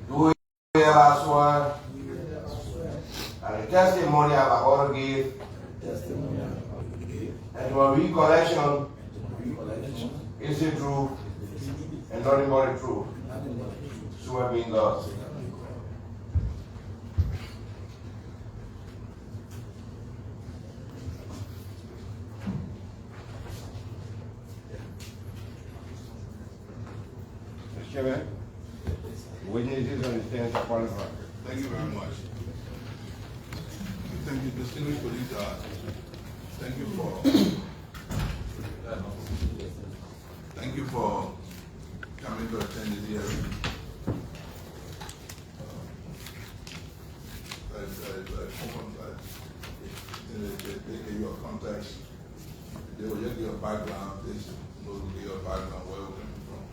Do I swear that the testimony I'm about to give and my recollection is the truth and nothing but the truth. So help me God. Mr. Chairman, witnesses on the stand are part of the record. Thank you very much. Thank you, distinguished police. Thank you for coming to attend this hearing. They give you a context. They will just give you a background. They will give you a background where we're coming from.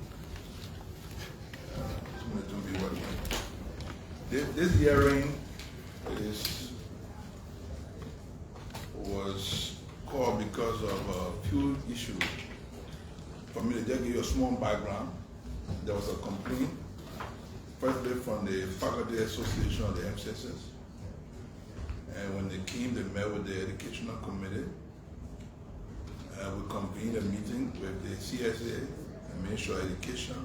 This hearing was called because of a few issues. For me, to just give you a small background, there was a complaint, firstly from the Faculty Association of the MCSS. And when they came, they met with the Educational Committee. We convened a meeting with the CSA, the Ministry of Education,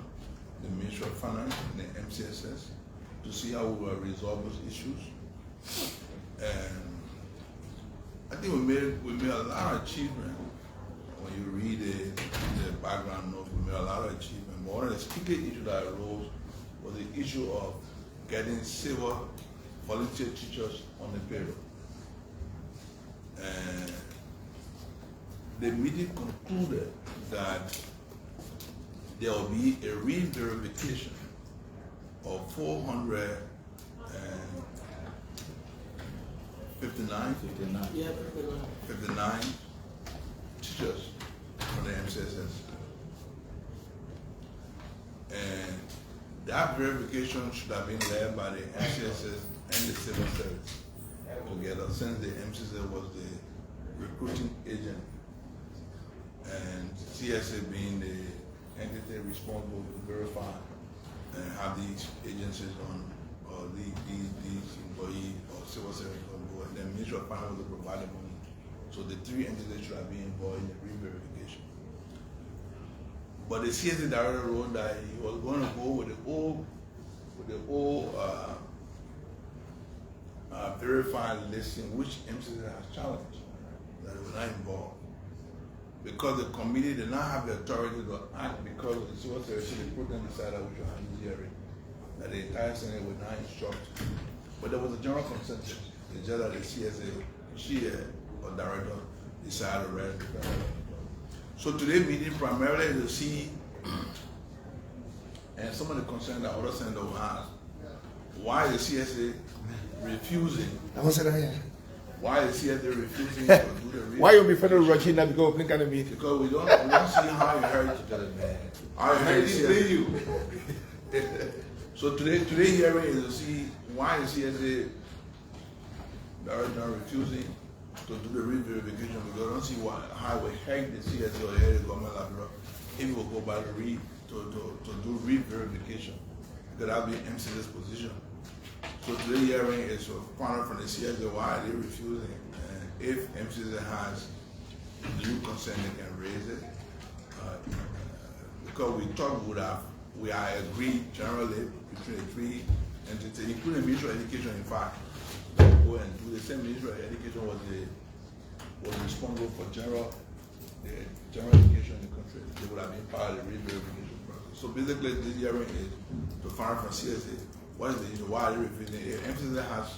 the Ministry of Finance, and the MCSS to see how we will resolve those issues. And I think we made a lot of achievement. When you read the background notes, we made a lot of achievement. But one of the sticking issues that arose was the issue of getting civil volunteer teachers on the payroll. And the meeting concluded that there will be a re-verification of 59 teachers from the MCSS. And that verification should have been led by the MCSS and the civil service together, since the MCSS was the recruiting agent and CSA being the entity responsible to verify and have these agencies on, or these employees or civil service on board. And the Ministry of Finance will provide the money. So the three entities should have been involved in the re-verification. But the CSA director wrote that he was going to go with the old verified listing, which MCSS has challenged, that it was not involved. Because the committee did not have the authority to act, because the civil service, the president decided we should have this hearing, that the entire Senate would not instruct. But there was a general consensus. It's just that the CSA, or director, decided to read it. So today's meeting primarily is to see, and some of the concerns that other senators will have, why the CSA refusing. Why is CSA refusing to do the reading? Why you be federal Regina to go open kind of meeting? Because we don't see how you heard you. So today's hearing is to see why the CSA director refusing to do the re-verification, because I don't see how we heard the CSA or heard the government labor if we will go by the to do re-verification, because that will be MCS's position. So today's hearing is to find out from the CSA why they're refusing, and if MCSS has new concern, they can raise it. Because we thought we are agreed generally between the three entities, including the Ministry of Education, in fact, to go and do the same. Ministry of Education was responsible for general education in the country. They would have been part of the re-verification process. So basically, this hearing is to find out from CSA what is the issue, why are they refusing. If MCSS has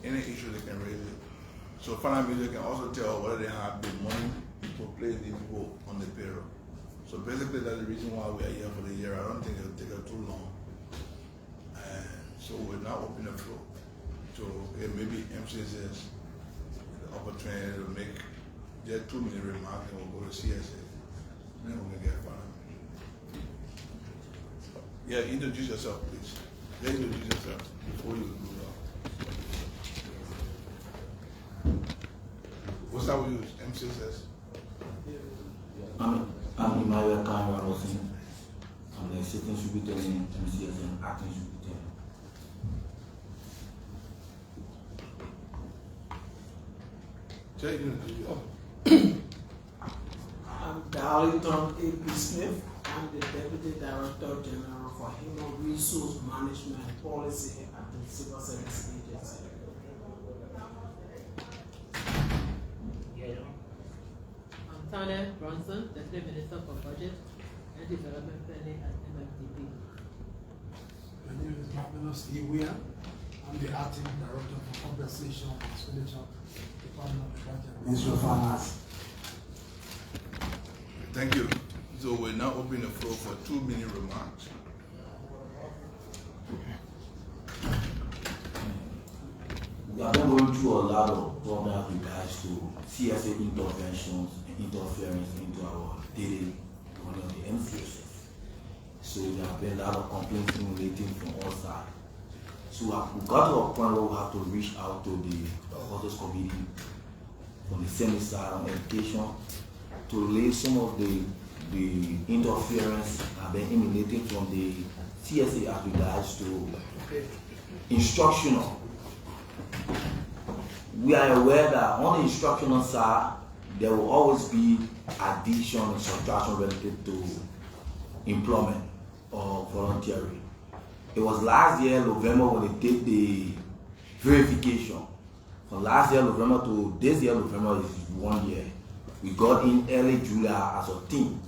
any issue, they can raise it. So finally, they can also tell whether they have the money to place these people on the payroll. So basically, that's the reason why we are here for the year. I don't think it'll take us too long. And so we're now opening the floor to maybe MCSS the opportunity to make their 2-minute remark, and we'll go to CSA. Then we're going to get final. Yeah, introduce yourself, please. Yeah, introduce yourself before you do that. What's that we use? MCSS? I'm Emmanuel Kanye Rosin. I'm the sitting superintendent, MCSS, and acting superintendent. I'm Darlington A.P. Smith. I'm the Deputy Director General for Human Resource Management Policy at the Civil Service Agency. I'm Tanya Bronson, Deputy Minister for Budget and Development Planning at MMDP. My name is Marvelous Iwia. I'm the Acting Director for Compensation and Expenditure, Department of the Budget, Ministry of Finance. Thank you. So we're now opening the floor for 2-minute remarks. We have been going through a lot of problems with regards to CSA interventions and interference into our daily running of the MCSS. So there have been a lot of complaints relating from all sides. So we got to a point where we have to reach out to the Authors Committee from the Senate side on education to relay some of the interference that have been emanating from the CSA as regards to instructional. We are aware that on the instructional side, there will always be addition and subtraction related to employment or voluntary. It was last year, November, when they did the verification. From last year, November, to this year, November, is 1 year. We got in early July as a team.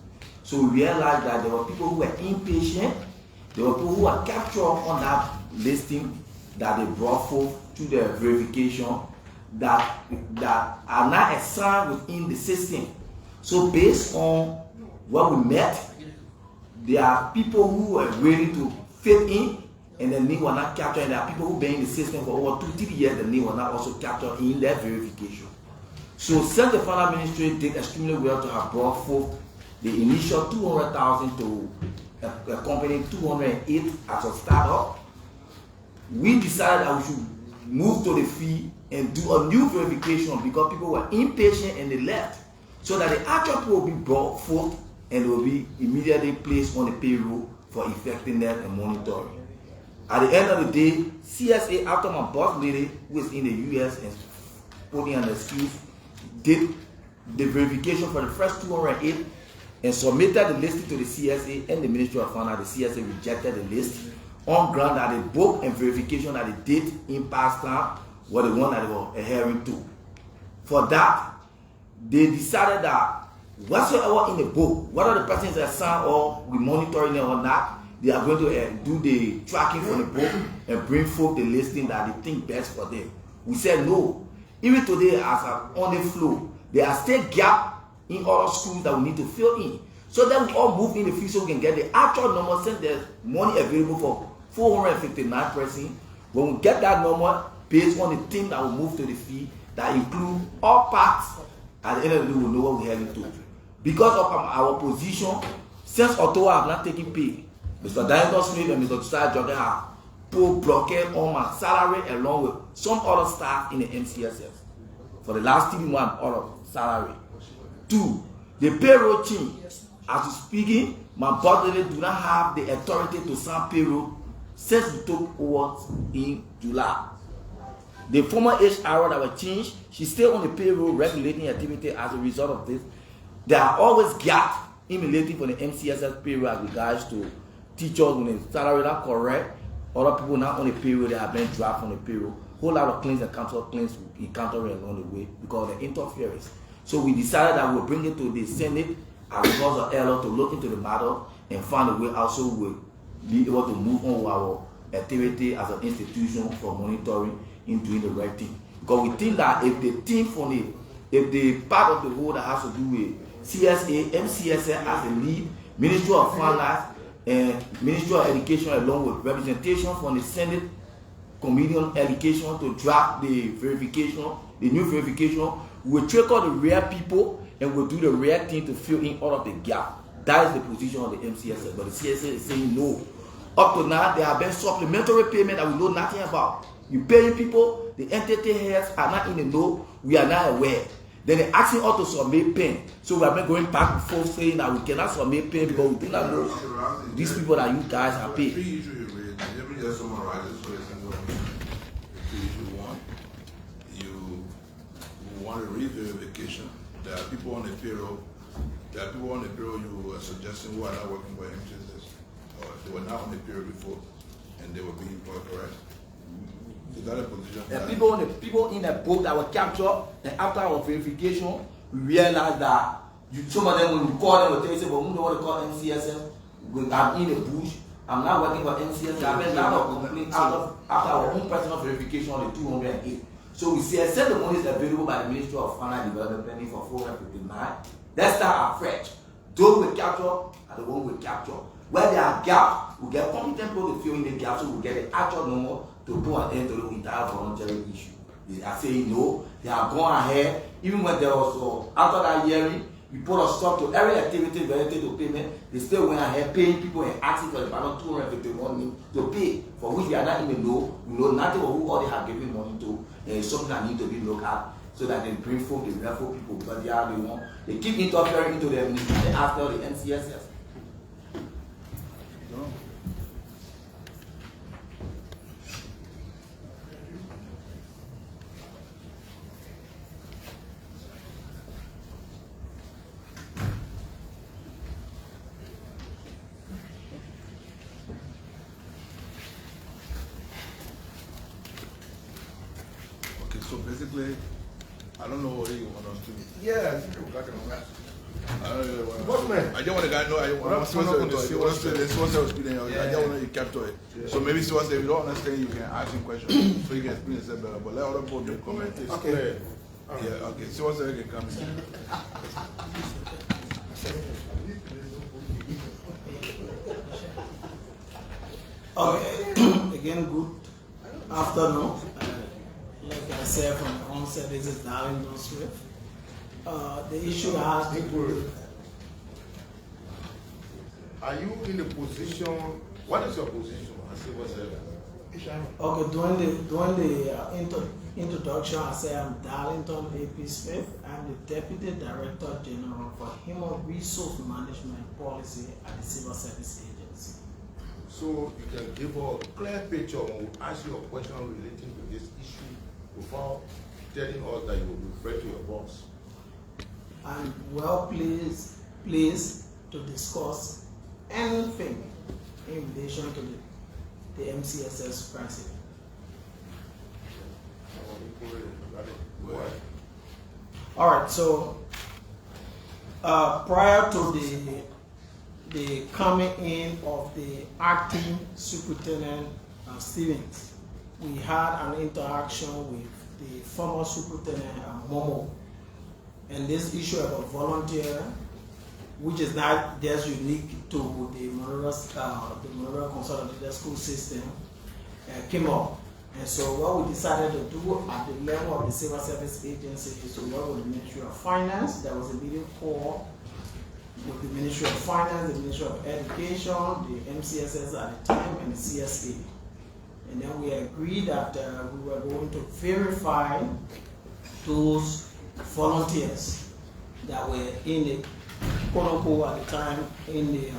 So we realized that there were people who were impatient, there were people who were captured on that listing that they brought forth to the verification that are now assigned within the system. So based on what we met, there are people who are ready to fit in and the name were not captured, and there are people who have been in the system for over 2-3 years, the name were not also captured in their verification. So since the Finance Ministry did extremely well to have brought forth the initial 200,000 to a company 208 as a startup, we decided that we should move to the fee and do a new verification because people were impatient and they left. So that the actual people will be brought forth and will be immediately placed on the payroll for effectiveness and monitoring. At the end of the day, CSA, after my boss lady who is in the US and putting on the skills, did the verification for the first 208 and submitted the listing to the CSA and the Ministry of Finance. The CSA rejected the list on ground that the book and verification that they did in past time were the one that they were adhering to. For that, they decided that whatsoever in the book, whether the person is assigned or we monitoring it or not, they are going to do the tracking for the book and bring forth the listing that they think best for them. We said no. Even today, as on the flow, there are still gaps in other schools that we need to fill in. So then we all move in the future so we can get the actual number since there's money available for 459 persons. When we get that number based on the team that will move to the fee that include all parts, at the end of the day we'll know what we're heading to. Because of our position, since October I have not taken pay, Mr. Darlington Smith and Mr. Josiah Jordan have blocked on my salary along with some other staff in the MCSS for the last 3 months out of salary. 2, the payroll team, as we're speaking, my boss do not have the authority to sign payroll since we took over in July. The former HR that was changed, she's still on the payroll regulating activity as a result of this. There are always gaps emanating from the MCSS payroll as regards to teachers when the salary not correct, other people not on the payroll, they have been dropped from the payroll. Whole lot of claims and council claims we encountering along the way because of the interference. So we decided that we'll bring it to the Senate as well as ELO to look into the matter and find a way also we'll be able to move on with our activity as an institution for monitoring in doing the right thing. Because we think that if the team from if the part of the whole that has to do with CSA, MCSS as a lead, Ministry of Finance, and Ministry of Education along with representation from the Senate Committee on Education to draft the verification, the new verification, we'll check out the rare people and we'll do the rare thing to fill in all of the gap. That is the position of the MCSS. But the CSA is saying no. Up to now, there have been supplementary payment that we know nothing about. You paying people, the entity heads are not in the know, we are not aware. Then they asking us to submit pen. So we have been going back and forth saying that we cannot submit pen, but we do not know these people that you guys are paid. Three issues you raised. Let me just summarize this for a single one. Issue one, you want a re-verification. There are people on the payroll. There are people on the payroll you were suggesting who are not working for MCSS, or they were not on the payroll before, and they were being employed, correct? Is that a position? The people in the boat that were captured, and after our verification, we realized that some of them, when we call them, will tell you, say, well, we don't want to call MCSS. I'm in the bush. I'm not working for MCSS. I've been out of complaint after our own personal verification on the 208. So we say, except the money is available by the Ministry of Finance Development pending for 459. Let's start afresh. Those we capture are the ones we capture. Where there are gaps, we get competent people to fill in the gaps, so we get the actual number to put an end to the entire voluntary issue. They are saying no, they have gone ahead. Even when there was after that hearing, we put a stop to every activity related to payment. They still went ahead paying people and asking for the balance 251 to pay, for which they are not even know. We know nothing of who all they have given money to. And it's something that needs to be looked at so that they bring forth the referral people, because they are the one. They keep interfering into the administration after the MCSS. So basically, I don't know what you want us to do. Yeah, I think we got it. I don't know what What man? I just want to know. I want to see what was speaking. I just want to capture it. So maybe if you don't understand, you can ask him questions so you can explain yourself better. But let other people make comments. Okay. Yeah. Okay. See what's can come in. Okay, again, good afternoon. Like I said from the onset, this is Darlington Swift. The issue has to do. Are you in the position? What is your position as civil servant? Okay, during the introduction, I say I'm Darlington AP Smith. I'm the Deputy Director General for Human Resource Management Policy at the Civil Service Agency. So you can give a clear picture when we ask you a question relating to this issue without telling us that you will refer to your boss. I'm well pleased to discuss anything in relation to the MCSS pricing. All right, so prior to the coming in of the acting superintendent Stevens, we had an interaction with the former superintendent Momo, and this issue about volunteer, which is not just unique to the Monrovia Consolidated School System, came up. And so what we decided to do at the level of the Civil Service Agency is to work with the Ministry of Finance. There was a meeting call with the Ministry of Finance, the Ministry of Education, the MCSS at the time, and the CSA. And then we agreed that we were going to verify those volunteers that were in the quote-unquote at the time in the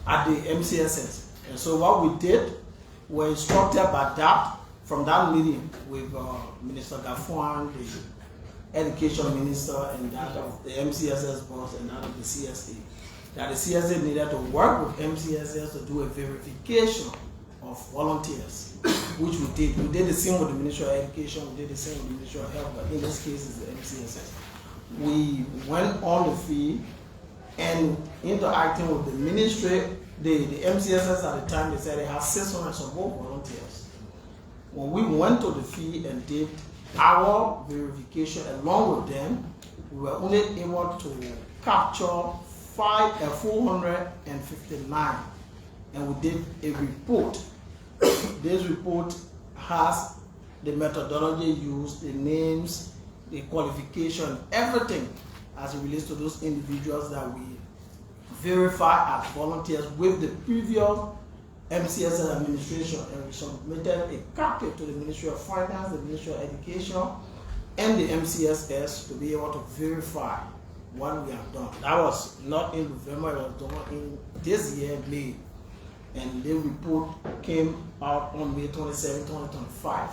at the MCSS. And so what we did, we were instructed by that from that meeting with Minister Gafuan, the Education Minister, and that of the MCSS boss and that of the CSA, that the CSA needed to work with MCSS to do a verification of volunteers, which we did. We did the same with the Ministry of Education, we did the same with the Ministry of Health, but in this case it's the MCSS. We went on the field and interacting with the ministry. The MCSS at the time, they said they had 600 support volunteers. When we went to the field and did our verification along with them, we were only able to capture 459, and we did a report. This report has the methodology used, the names, the qualification, everything as it relates to those individuals that we verify as volunteers with the previous MCSS administration, and we submitted a copy to the Ministry of Finance, the Ministry of Education, and the MCSS to be able to verify what we have done. That was not in November, it was done in this year, May. And the report came out on May 27, 2025.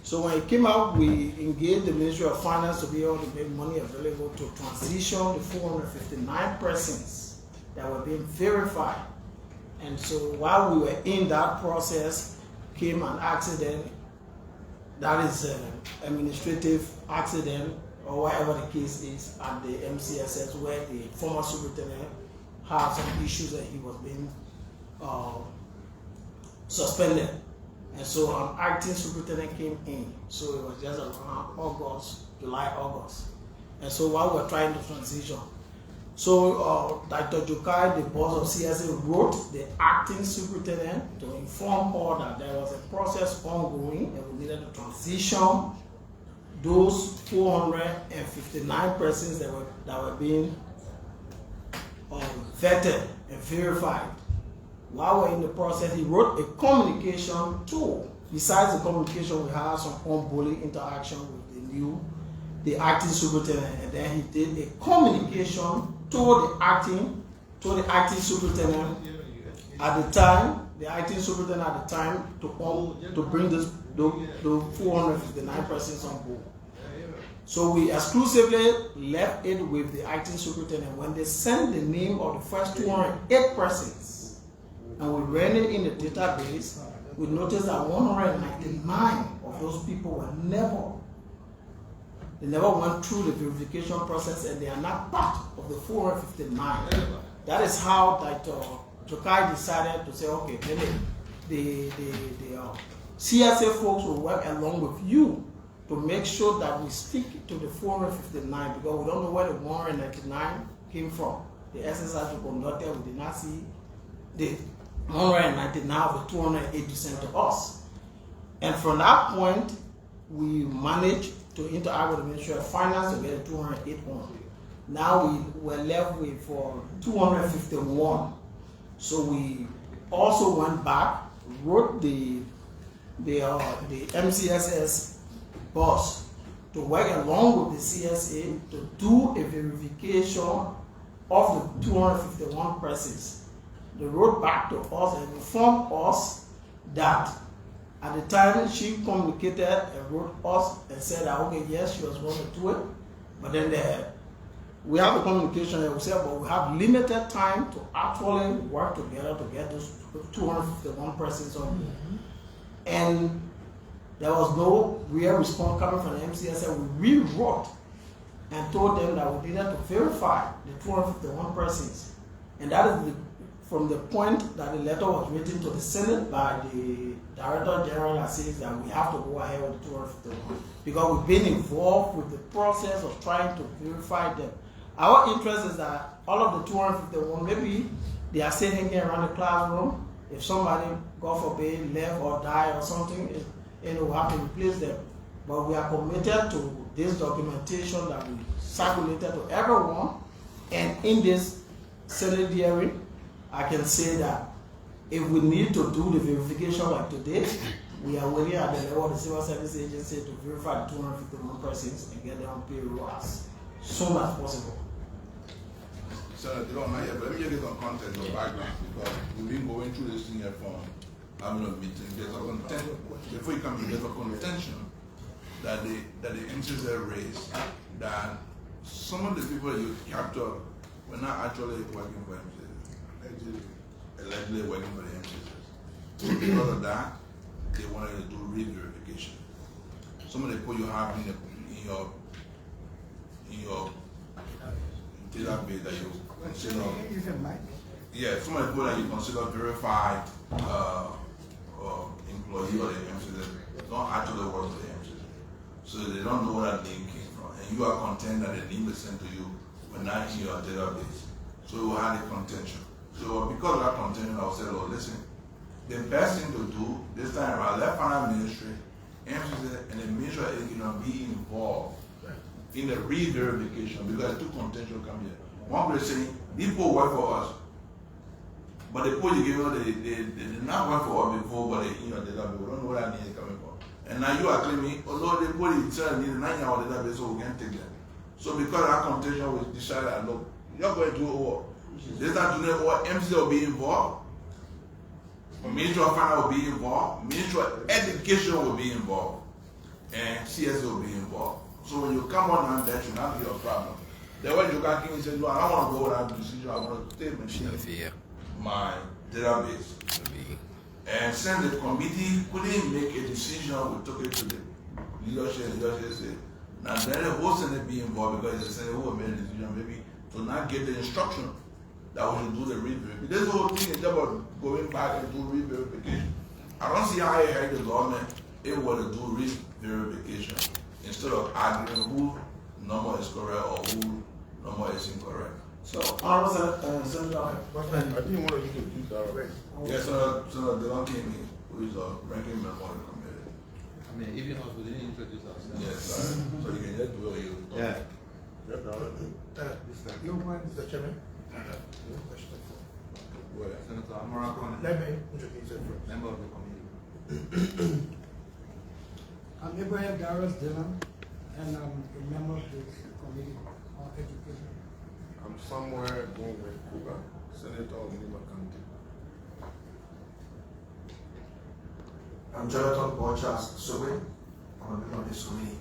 So when it came out, we engaged the Ministry of Finance to be able to make money available to transition the 459 persons that were being verified. And so while we were in that process, came an accident, that is an administrative accident, or whatever the case is, at the MCSS, where the former superintendent had some issues that he was being suspended. And so an acting superintendent came in. So it was just around August, July, August. And so while we were trying to transition, so Dr. Jokai, the boss of CSA, wrote the acting superintendent to inform her that there was a process ongoing and we needed to transition those 459 persons that were being vetted and verified. While we're in the process, he wrote a communication tool. Besides the communication, we had some onboarding interaction with the acting superintendent, and then he did a communication to the acting superintendent at the time, to bring the 459 persons on board. So we exclusively left it with the acting superintendent. When they sent the name of the first 208 persons, and we ran it in the database, we noticed that 199 of those people were never went through the verification process, and they are not part of the 459. That is how Dr. Jokai decided to say, okay, the CSA folks will work along with you to make sure that we stick to the 459, because we don't know where the 199 came from. The exercise we conducted, we did not see the 199 of the 208 sent to us. And from that point, we managed to interact with the Ministry of Finance to get the 208 on. Now we were left with 251. So we also went back, wrote the MCSS boss to work along with the CSA to do a verification of the 251 persons. They wrote back to us and informed us that at the time she communicated and wrote us and said that, okay, yes, she was going to do it, but then we have a communication and we said, but we have limited time to actually work together to get those 251 persons on. Mm-hmm. And there was no real response coming from the MCSS. We rewrote and told them that we needed to verify the 251 persons. And that is from the point that the letter was written to the Senate by the Director General that says that we have to go ahead with the 251, because we've been involved with the process of trying to verify them. Our interest is that all of the 251, maybe they are still hanging around the classroom. If somebody, God forbid, left or died or something, we'll have to replace them. But we are committed to this documentation that we circulated to everyone. And in this Senate hearing, I can say that if we need to do the verification like today, we are willing at the level of the Civil Service Agency to verify the 251 persons and get them on payroll as soon as possible. So they don't matter, but let me get some context or background, because we've been going through this thing here for having a meeting. There's a contention, before you come to, there's a contention that the MCSS raised that some of the people that you captured were not actually working for MCSS, allegedly working for the MCSS. So because of that, they wanted to do re-verification. Some of the people you have in your database that you consider, some of the people that you consider verified employee of the MCSS don't actually work for the MCSS. So they don't know where that name came from. And you are content that the name was sent to you when not in your database. So we had a contention. So because of that contention, I said, oh, listen, the best thing to do this time around, let Finance Ministry, MCSS, and the Ministry of Education be involved in the re-verification, because two contention come here. One person saying, these people work for us, but the people you give us, they did not work for us before, but they, database, we don't know where that name is coming from. And now you are claiming, although they put it in the 9 hour database, so we can take them. So because that contention was decided, look, you're going to do what? This time today, what MC will be involved, Ministry of Finance will be involved, Ministry of Education will be involved, and CS will be involved. So when you come on and that should not be a problem. Then when you can give me say, no, I don't want to go without decision, I want to take my database. And since the committee couldn't make a decision, we took it to the leadership said, now then the whole Senate be involved because the Senate will make a decision maybe to not get the instruction that we should do the re-verification. This whole thing is about going back and do re-verification. I don't see how I heard the government able to do re-verification instead of arguing who number is correct or who number is incorrect. So, Honorable Senator, I didn't want you to do that already. Yes, Senator Delon came in, who is a ranking member of the committee. I mean, even us, we didn't introduce ourselves. Yes, sir. So you can just do what you do. Yeah. Mr. Chairman, Senator Amara, let me introduce it first. member of the committee. I'm Abraham Darius Dillon, and I'm a member of the committee on education. I'm somewhere going with Kuba, Senator of Nima County. I'm Jonathan Borchas Sobe. I'm a member of this committee.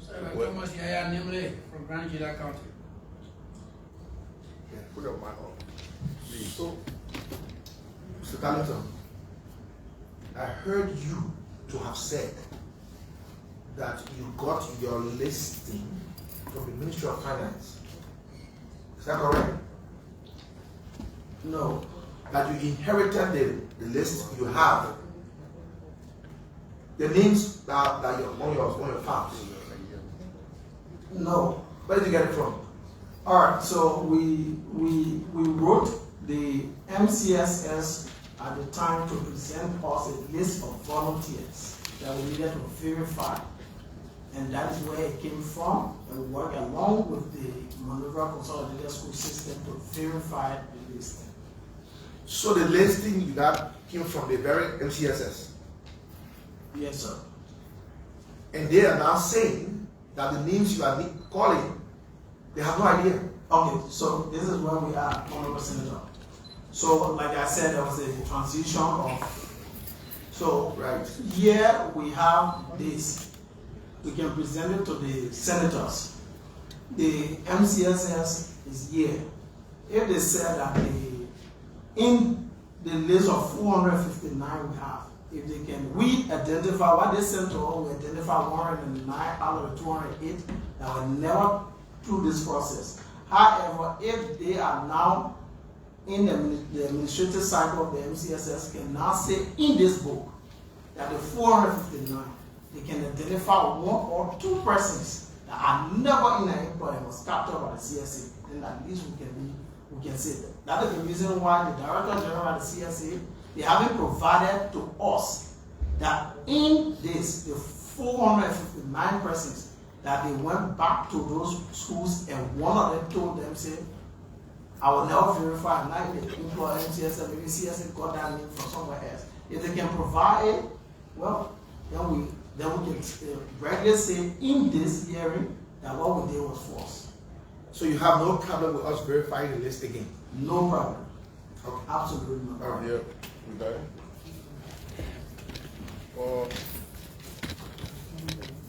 Senator Thomas Yaya Nimle from Grand Jila County. Yeah, put your mic on. Please. So, Mr. Carlton, I heard you to have said that you got your listing from the Ministry of Finance. Is that correct? No. That you inherited the list you have. The names that are on your files. No. Where did you get it from? all right, so we wrote the MCSS at the time to present us a list of volunteers that we needed to verify. And that is where it came from, and we work along with the Monrovia Consolidated School System to verify the listing. So the listing you got came from the very MCSS. Yes, sir. And they are now saying that the names you are calling, they have no idea. Okay, so this is where we are, Honorable Senator. So, like I said, there was a transition of, so Right. here we have this. We can present it to the senators. The MCSS is here. If they said that in the list of 459 we have, if they can, we identify what they sent to us, we identify 109 out of the 208 that were never through this process. However, if they are now in the administrative cycle of the MCSS, can now say in this book that the 459, they can identify one or two persons that are never in an employment and was captured by the CSA. Then at least we can say that. That is the reason why the Director General of the CSA, they haven't provided to us that in this, the 459 persons, that they went back to those schools and one of them told them, say, I will never verify, and now they employ MCSS, maybe CSA got that name from somewhere else. If they can provide it, well, then we can regularly say in this hearing that what we did was false. So you have no problem with us verifying the list again? No problem. Okay. Absolutely no Oh, problem. yeah, we got it.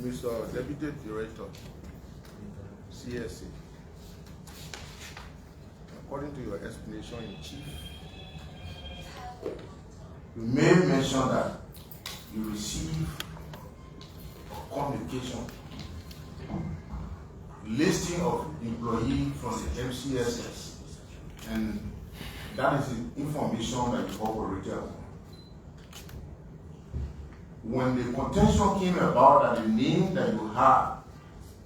Mr. Deputy Director, CSA, according to your explanation in chief, You made mention that you receive a communication listing of employees from the MCSS, and that is the information that you operated on. When the contention came about that the name that you had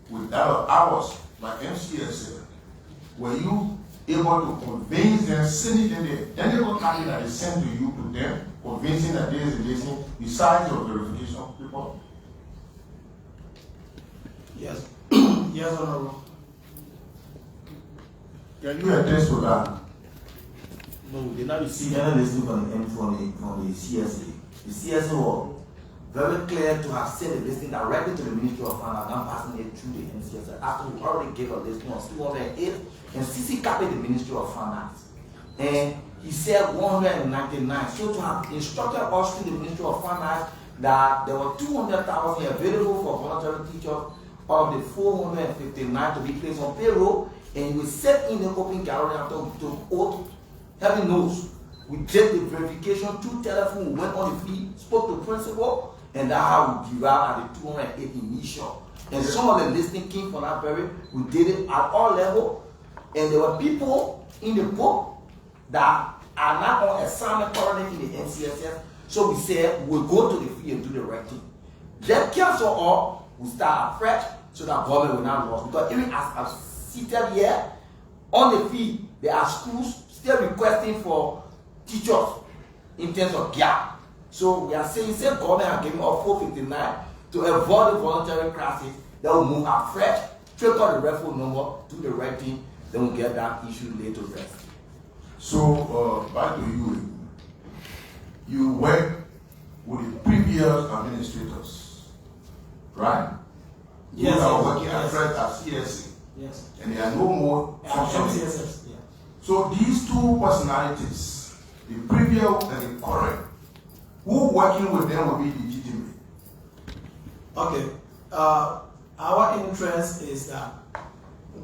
with that of ours by MCSS, were you able to convince them, send it in the identical copy that is sent to you to them, convincing that there is a listing besides your verification report? Yes. Yes, Honorable. Can you attest to that? No, we did not receive any listing from the CSA. The CSA very clear to have sent a listing directly to the Ministry of Finance and passing it through the MCSS after we already gave a listing on 208 and CC copied the Ministry of Finance. And he said 199. So to have instructed us to the Ministry of Finance that there were 200,000 available for voluntary teachers of the 459 to be placed on payroll, and we set in the open gallery after we took oath. Heaven knows, we did the verification through telephone, we went on the field, spoke to the principal, and that's how we derived at the 208 initial. And some of the listing came from that period. We did it at all levels, and there were people in the book that are not on assignment currently in the MCSS. So we said we'll go to the field and do the right thing. Let cancel all, we start afresh so that government will not lose. Because even as I'm seated here on the field, there are schools still requesting for teachers in terms of gap. So we are saying, say government are giving up 459 to avoid the voluntary classes, then we'll move afresh, take out the referral number, do the right thing, then we'll get that issue laid to rest. So, back to you. You work with the previous administrators, right? Yes. You are working Yes. afresh at CSA. Yes. And there are no more functioning. MCSS, yeah. So these two personalities, the previous and the current, who working with them will be legitimate? Okay. Our interest is that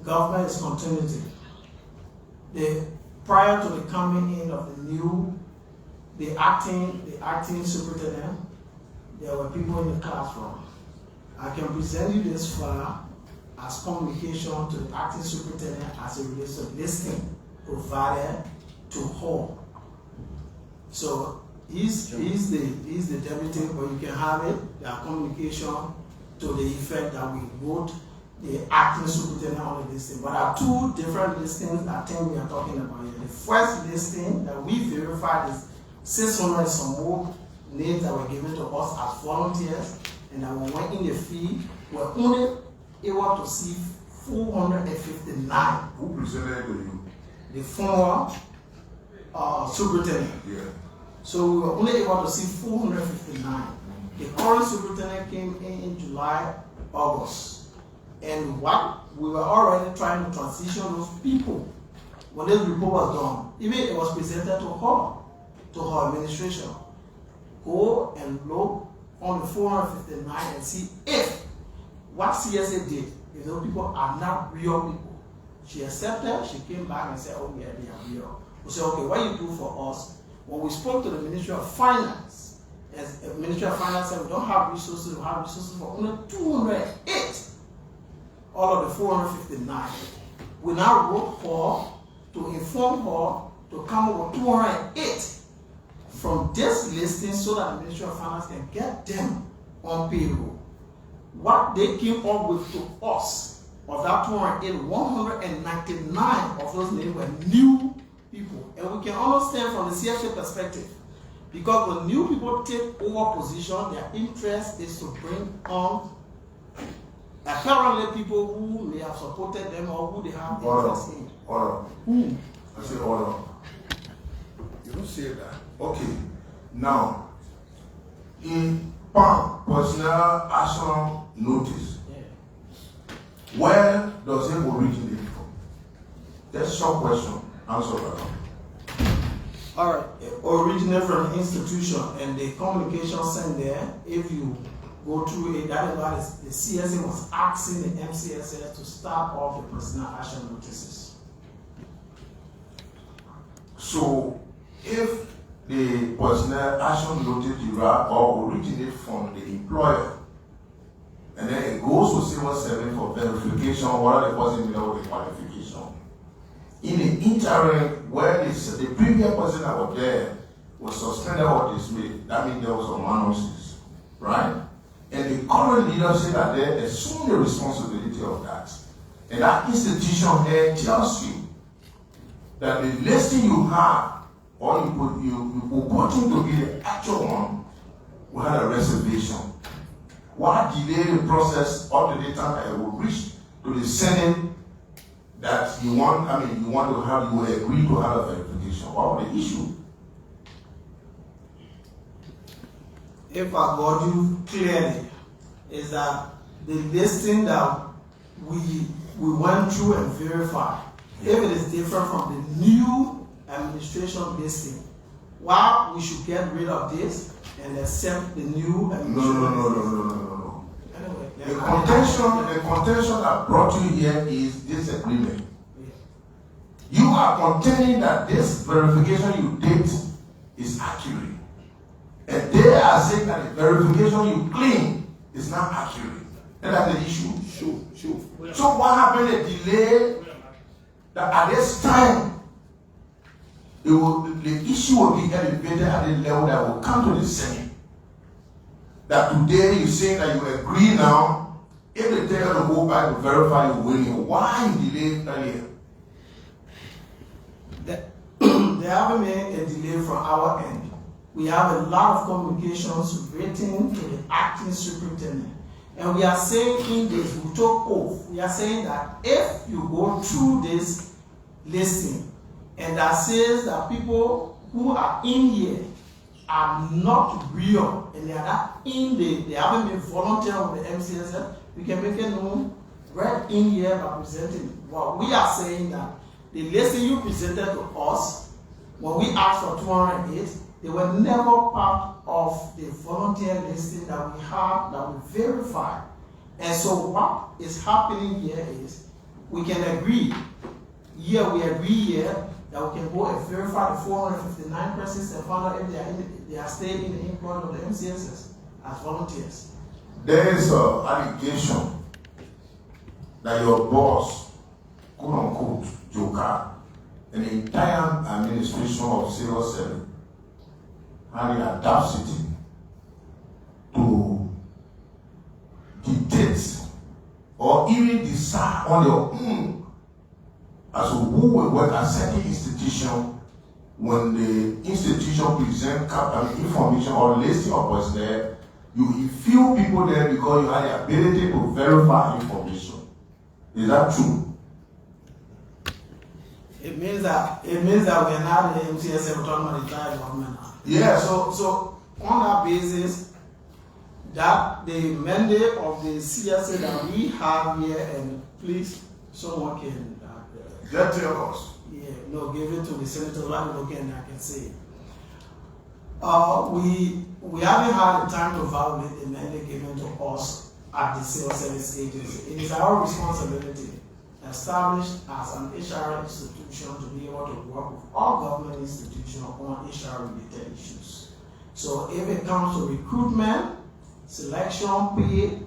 government is continuity. Prior to the coming in of the acting superintendent, there were people in the classroom. I can present you this file as communication to the acting superintendent as it relates to listing provided to her. So he's the deputy, but you can have it, the communication to the effect that we vote the acting superintendent on the listing. But there are two different listings I think we are talking about here. The first listing that we verified is 600 and some more names that were given to us as volunteers, and that we went in the field, we're only able to see 459. Who presented to you? The former superintendent. Yeah. So we were only able to see 459. The current superintendent came in July, August. And what we were already trying to transition those people when this report was done. Even it was presented to her administration. Go and look on the 459 and see if what CSA did, if those people are not real people. She accepted, she came back and said, oh yeah, they are real. We said, okay, what you do for us? When we spoke to the Ministry of Finance, as the Ministry of Finance said, we don't have resources, we have resources for only 208. All of the 459. We now wrote her to inform her to come up with 208 from this listing so that the Ministry of Finance can get them on payroll. What they came up with to us of that 208, 199 of those names were new people. And we can understand from the CSA perspective, because when new people take over position, their interest is to bring on apparently people who may have supported them or who they have interest in. Order. Who? I say order. You don't say that. Okay. Now, in PAM, personal action notice, Yeah. where does it originate from? That's some question. Answer that. All right. It originated from an institution, and the communication sent there, if you go through it, that is why the CSA was asking the MCSS to start off the personal action notices. So, if the personal action notice derive or originate from the employer, and then it goes to civil service for verification, what the person did with the qualification. In the interim, where the previous person that was there was suspended or dismissed, that means there was a manuscript, right? And the current leadership that there assume the responsibility of that. And that institution there tells you that the listing you have, or you purporting to be the actual one, will have a reservation. Why delay the process up to the time that it will reach to the Senate that you want to have, you will agree to have a verification? What was the issue? if I got you clearly, is that the listing that we went through and verified, if it is different from the new administration listing, why we should get rid of this and accept the new administration? No. Anyway, The contention that brought you here is disagreement. Yeah. You are contending that this verification you did is accurate. And they are saying that the verification you claim is not accurate. And that's the issue. Sure. So what happened, a delay that at this time, the issue will be elevated at the level that will come to the Senate. That today you say that you agree now, if they tell you to go back to verify you're winning, why you delayed earlier? There haven't been a delay from our end. We have a lot of communications written to the acting superintendent. And we are saying in this, we took oath, we are saying that if you go through this listing and that says that people who are in here are not real and they are not in they haven't been volunteer with the MCSS, we can make it known right in here by presenting. What we are saying that the listing you presented to us, when we asked for 208, they were never part of the volunteer listing that we have, that we verified. And so what is happening here is, we can agree, we agree here, that we can go and verify the 459 persons and find out if they are staying in the employment of the MCSS as volunteers. There is an allegation that your boss, quote unquote, Joker, and the entire administration of Civil 7 had the audacity to dictate or even decide on their own as to who will work at certain institution when the institution present information or listing of what's there. You few people there because you have the ability to verify information. Is that true? It means that we are not the MCSS, we're talking about the entire government. Yeah. So on that basis, that the mandate of the CSA that we have here, and please, someone can Just tell us. give it to the senator. I'm looking and I can say. We haven't had the time to validate the mandate given to us at the civil service agency. It is our responsibility, established as an HR institution, to be able to work with all government institutions on HR related issues. So if it comes to recruitment, selection, pay,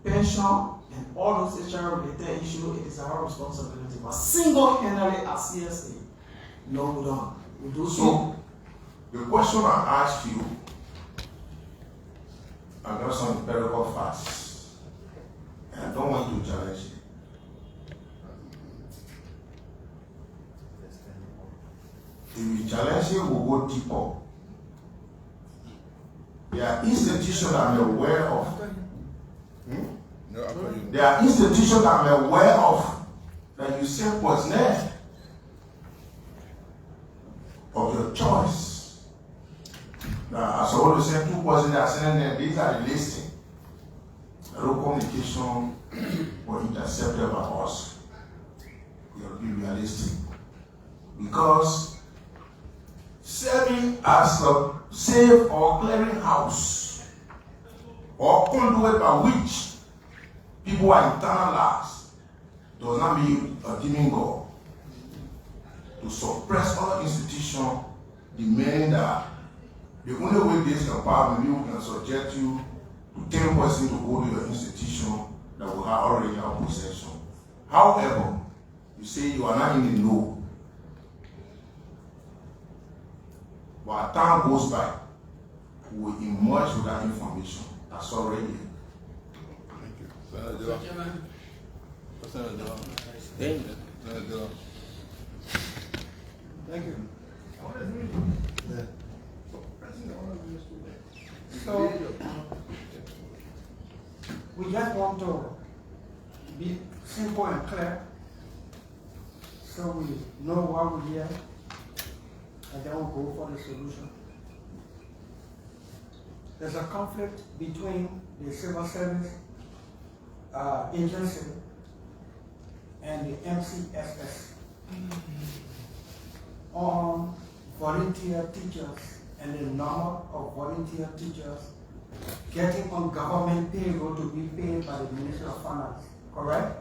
pension, and all those HR related issues, it is our responsibility. But single-handedly as CSA, no, we don't. We do so. The question I asked you, I got some empirical facts, and I don't want you to challenge it. If we challenge it, we'll go deeper. There are institutions I'm aware of. No, after you. There are institutions I'm aware of that you say was there of your choice. Now, as I always say, 2 persons that are sending there, these are the listing. No communication were intercepted by us. We have to be realistic. Because serving as a safe or clearing house or conduit by which people are internalized does not mean a demon God. To suppress other institutions, demanding that the only way this can power, maybe we can subject you to 10 persons to go to your institution that will have already have possession. However, you say you are not in the know. But as time goes by, we will emerge with that information. That's already here. Thank you. Senator Mr. Chairman, Senator Thank you. Senator Thank you. So, we just want to be simple and clear, so we know what we hear, and then we'll go for the solution. there's a conflict between the civil service agency and the MCSS on volunteer teachers and the number of volunteer teachers getting on government payroll to be paid by the Ministry of Finance, correct?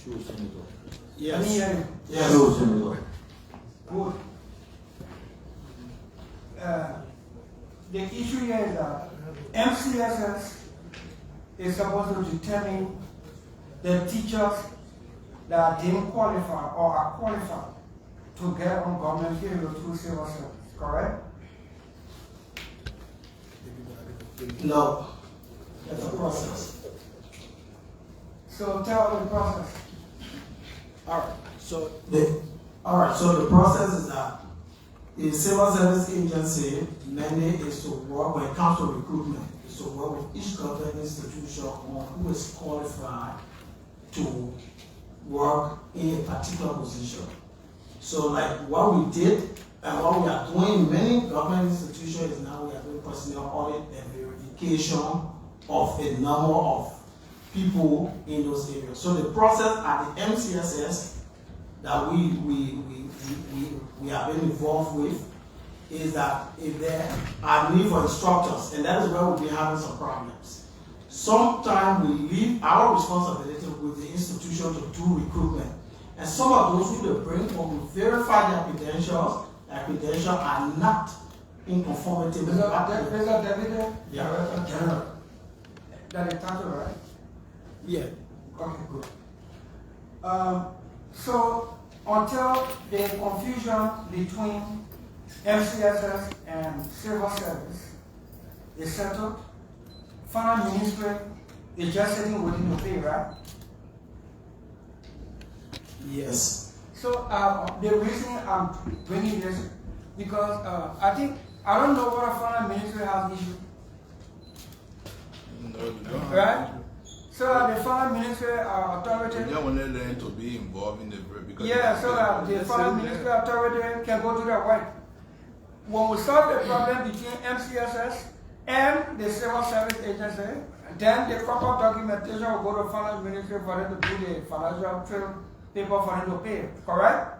Sure, Senator. Let me hear you. Yes. Sure, Senator. Good. The issue here is that MCSS is supposed to determine the teachers that didn't qualify or are qualified to get on government payroll through civil service, correct? No, that's a process. So tell the process. All right. So the process is that the civil service agency mandate is to work when it comes to recruitment, is to work with each government institution on who is qualified to work in a particular position. So like what we did and what we are doing in many government institutions is now we are doing personnel audit and verification of a number of people in those areas. So the process at the MCSS that we have been involved with is that if there are need for instructors, and that is where we'll be having some problems. Sometimes we leave our responsibility with the institution to do recruitment. And some of those who they bring when we verify their credentials are not in conformity with Mr. David, Yeah. General. That is title, right? Yeah. Okay, good. So until the confusion between MCSS and civil service is settled, finance ministry is just sitting within the pay, right? Yes. So the reason I'm bringing this because I don't know what a finance ministry has issued, No, we don't. right? So that the finance ministry authority. We don't want them to be involved in the because Yeah, so that the foreign ministry authority can go to their work. When we solve the problem between MCSS and the civil service agency, then the proper documentation will go to finance ministry for them to do the financial paper for them to pay, correct?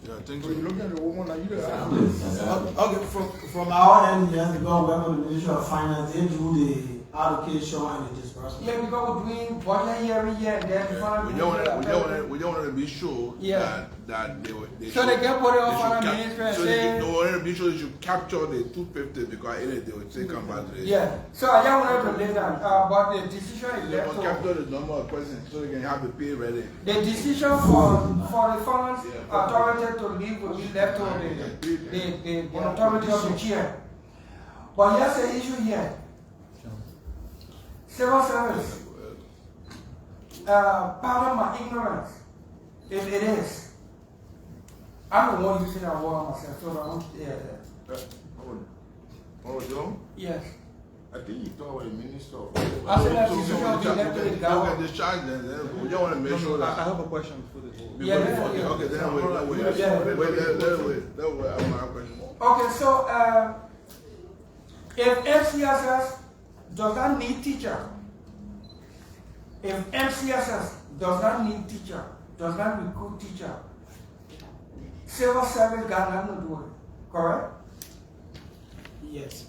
Yeah, I think So so. you look at the woman and you Okay, from our end, yes, we go work with the Ministry of Finance, they do the allocation and the disbursement. Yeah, because we're doing budget year every year, and then the finance We ministry. don't want to be sure Yeah. that So they can put it on they should finance cap- ministry and so say. they want to be sure they should capture the 250 because they will say come back to it. Yeah, so I just wanted to lay down, but the decision is They left must to. capture the number of persons so they can have the pay ready. The decision for the finance authority to leave will be left to the authority of the chair. But here's the issue here. Civil service, pardon my ignorance, if it is. I don't want you to say that word myself, so I don't, Oh, Joe, yes. I think you talk about the minister of. I said that So decision will be left to the we can government. discharge them. Then we don't want to make sure that. I have a question before this. Yeah, Okay, yeah. okay, then wait. I have my question. Okay, so if MCSS does not need teacher, if MCSS does not need teacher, does not recruit teacher, civil service got nothing to do with it, correct? Yes.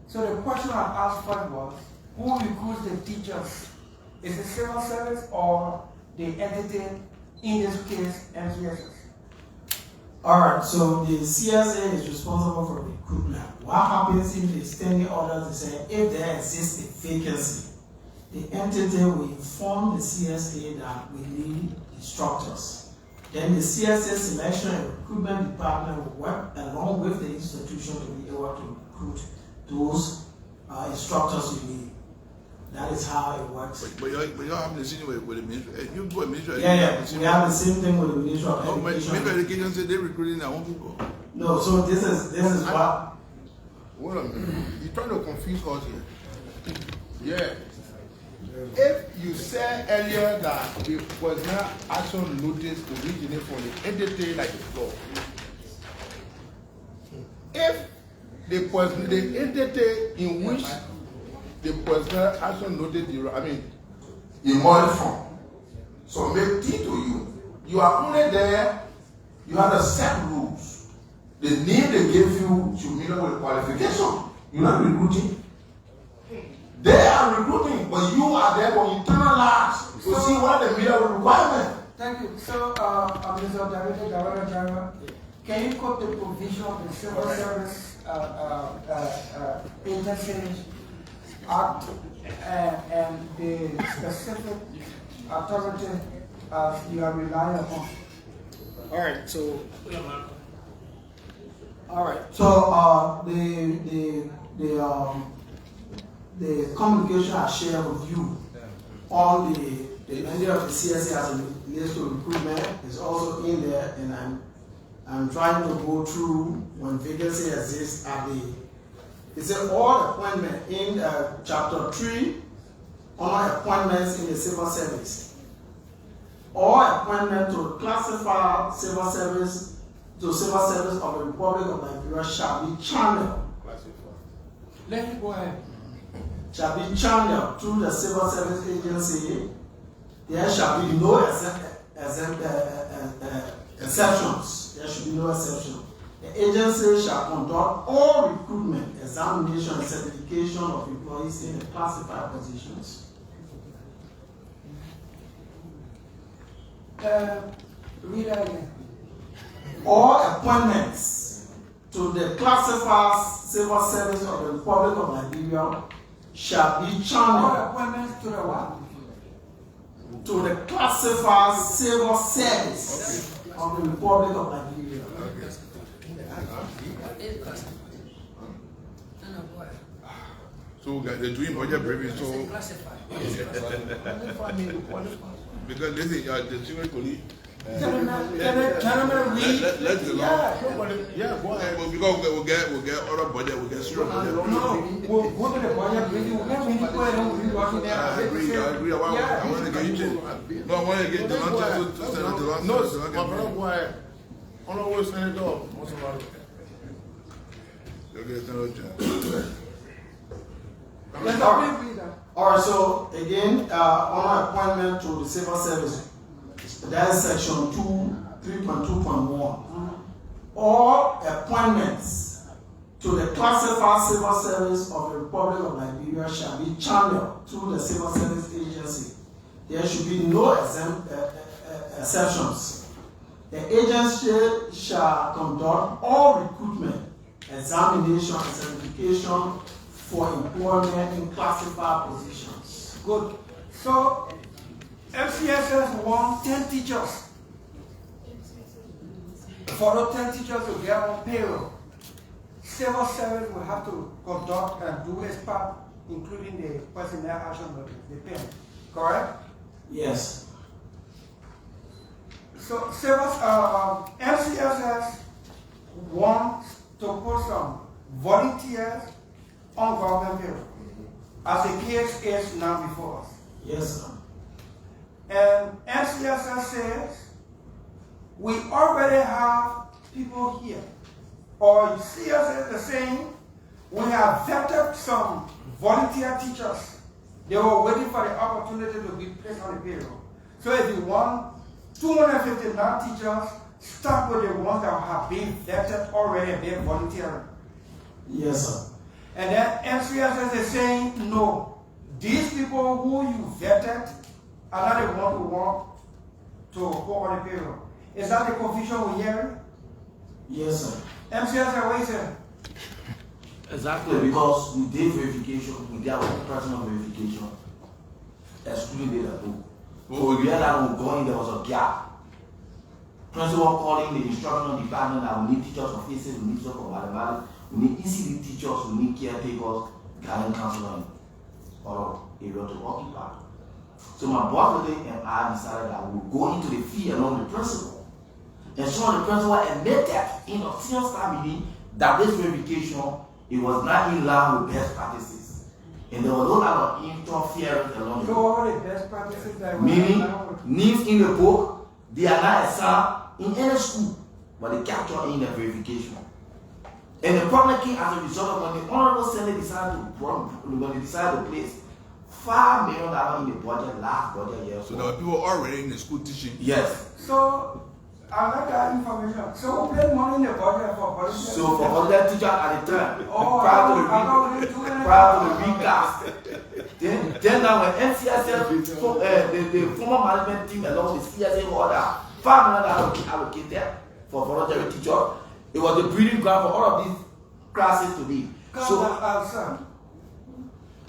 So the question I asked first was, who recruits the teachers? Is it civil service or the entity, in this case, MCSS? Alright, so the CSA is responsible for recruitment. What happens if the standing orders is saying if there exists a vacancy, the entity will inform the CSA that we need instructors. Then the CSA selection and recruitment department will work along with the institution to be able to recruit those instructors we need. That is how it works. But you have the same with the ministry. You do a ministry. Yeah, we have the same thing with the Ministry of Oh, but Education. Ministry of Education said they're recruiting their own people. No, so this is what. Hold on, you're trying to confuse us here. Yeah. If you said earlier that there was not action notice to originate from the entity like the floor, if the entity in which the personnel action noted in model form. So make tea to you. You are only there, you have the set rules. The name they gave you should meet up with qualification. You're not recruiting. They are recruiting, but you are there for internalize to see what the minimum requirement. Thank you. So, Mr. Director, can you quote the provision of the Civil Service Agency Act and the specific authority you are relying upon? All right. So the communication I share with you on the idea of the CSA as a relates to recruitment is also in there, and I'm trying to go through when vacancy exists at it's all appointment in chapter 3 on appointments in the civil service. All appointment to classify civil service of the Republic of Nigeria shall be channeled. Let me go ahead. Shall be channeled through the Civil Service Agency. There shall be no exceptions. There should be no exception. The agency shall conduct all recruitment, examination, and certification of employees in the classified positions. Read that again. All appointments to the classified civil service of the Republic of Nigeria shall be All channeled appointments to the what? to the classified civil service of the Republic of Nigeria. So they're doing budget briefing, so because this is the civil police. Gentlemen, read. Let's go. Yeah, go ahead. Because we'll get other budget, we'll get strong budget. No, we'll go to the budget briefing. We'll get many people and we'll be working there. I agree. I want to get you to. No, I want to get the long to send it to long. No, my brother, go ahead. On the way, send it off. All right, so again, on appointment to the civil service, that is section 3.2.1. All appointments to the classified civil service of the Republic of Nigeria shall be channeled through the Civil Service Agency. There should be no exceptions. The agency shall conduct all recruitment, examination, and certification for employment in classified positions. Good. So, MCSS wants 10 teachers. For those 10 teachers to get on payroll, civil service will have to conduct and do its part, including the personnel action notice, the pen. Correct? Yes. So, MCSS wants to put some volunteers on government payroll, as the case is now before us. Yes, sir. And MCSS says, we already have people here. Or CSS is saying, we have vetted some volunteer teachers. They were waiting for the opportunity to be placed on the payroll. So if you want 259 teachers, start with the ones that have been vetted already and been volunteering. Yes, sir. And then MCSS is saying, no, these people who you vetted are not the ones who want to go on the payroll. Is that the confusion we're hearing? Yes, sir. MCSS, what is it? Exactly, because we did verification, we did our personal verification, excluding data book. So we realized when there was a gap. Principal calling the instructional department that we need teachers for physics, we need teachers for mathematics, we need ECD teachers, we need caretakers, guidance counselors, or area to occupy. So my boss and I decided that we would go into the field along the principal. And so the principal admitted in a senior staff meeting that this verification, it was not in line with best practices. And there was a lot of interference along the So what are the best practices that meaning, names in the book, they are not assigned in any school, but they capture in the verification. And the problem came as a result of when the Honorable Senate decided to place $5 million in the budget last budget year. So there were people already in the school teaching. Yes. So I like that information. So we pay money in the budget for volunteer. So for other teachers at the time, Oh, prior to the recast. Then now when MCSS, the former management team along with the CSA order, $5 million allocated for voluntary teachers. It was the breeding ground for all of these classes to be. So, sir,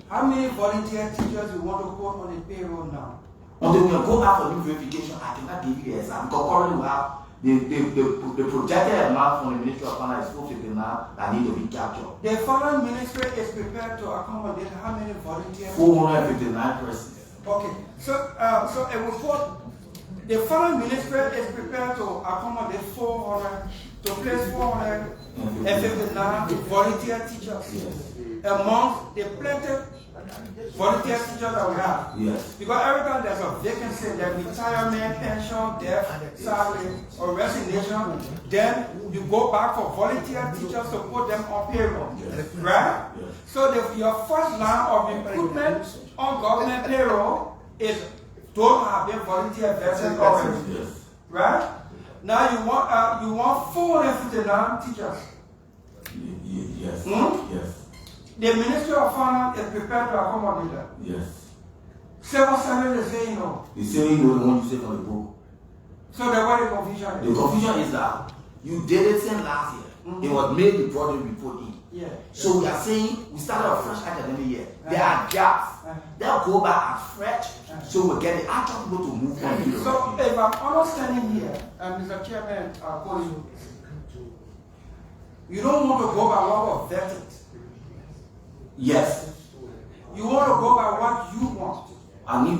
how many volunteer teachers you want to put on the payroll now? until we go out for new verification, I cannot give you the exam because currently we have the projected amount from the Ministry of Finance is 459 that need to be captured. The foreign ministry is prepared to accommodate how many volunteers? 459 persons. Okay, so a report. The foreign ministry is prepared to accommodate 400 to place 459 volunteer teachers among the plenty volunteer teachers that we have. Yes. Because every time there's a vacancy, there's retirement, pension, death, salary, or resignation, then you go back for volunteer teachers to put them on payroll. Yes. Right? Yes. So your first line of recruitment on government payroll is don't have been volunteer vested already. Yes. Right? Now you want 459 teachers. Yes. Hmm? Yes. The Ministry of Finance is prepared to accommodate that. Yes. Civil service is saying no. The same you know the one you say from the book. So the way the confusion The is. confusion is that you did it since last year. Mm-hmm. It was made the project report in. Yeah. So we are saying we started a fresh academic year. There are gaps. They'll go back as fresh. So we'll get the actual people to move on. So if I'm understanding here, and Mr. Chairman, I'll call you don't want to go by what was vetted. Yes. You want to go by what you want.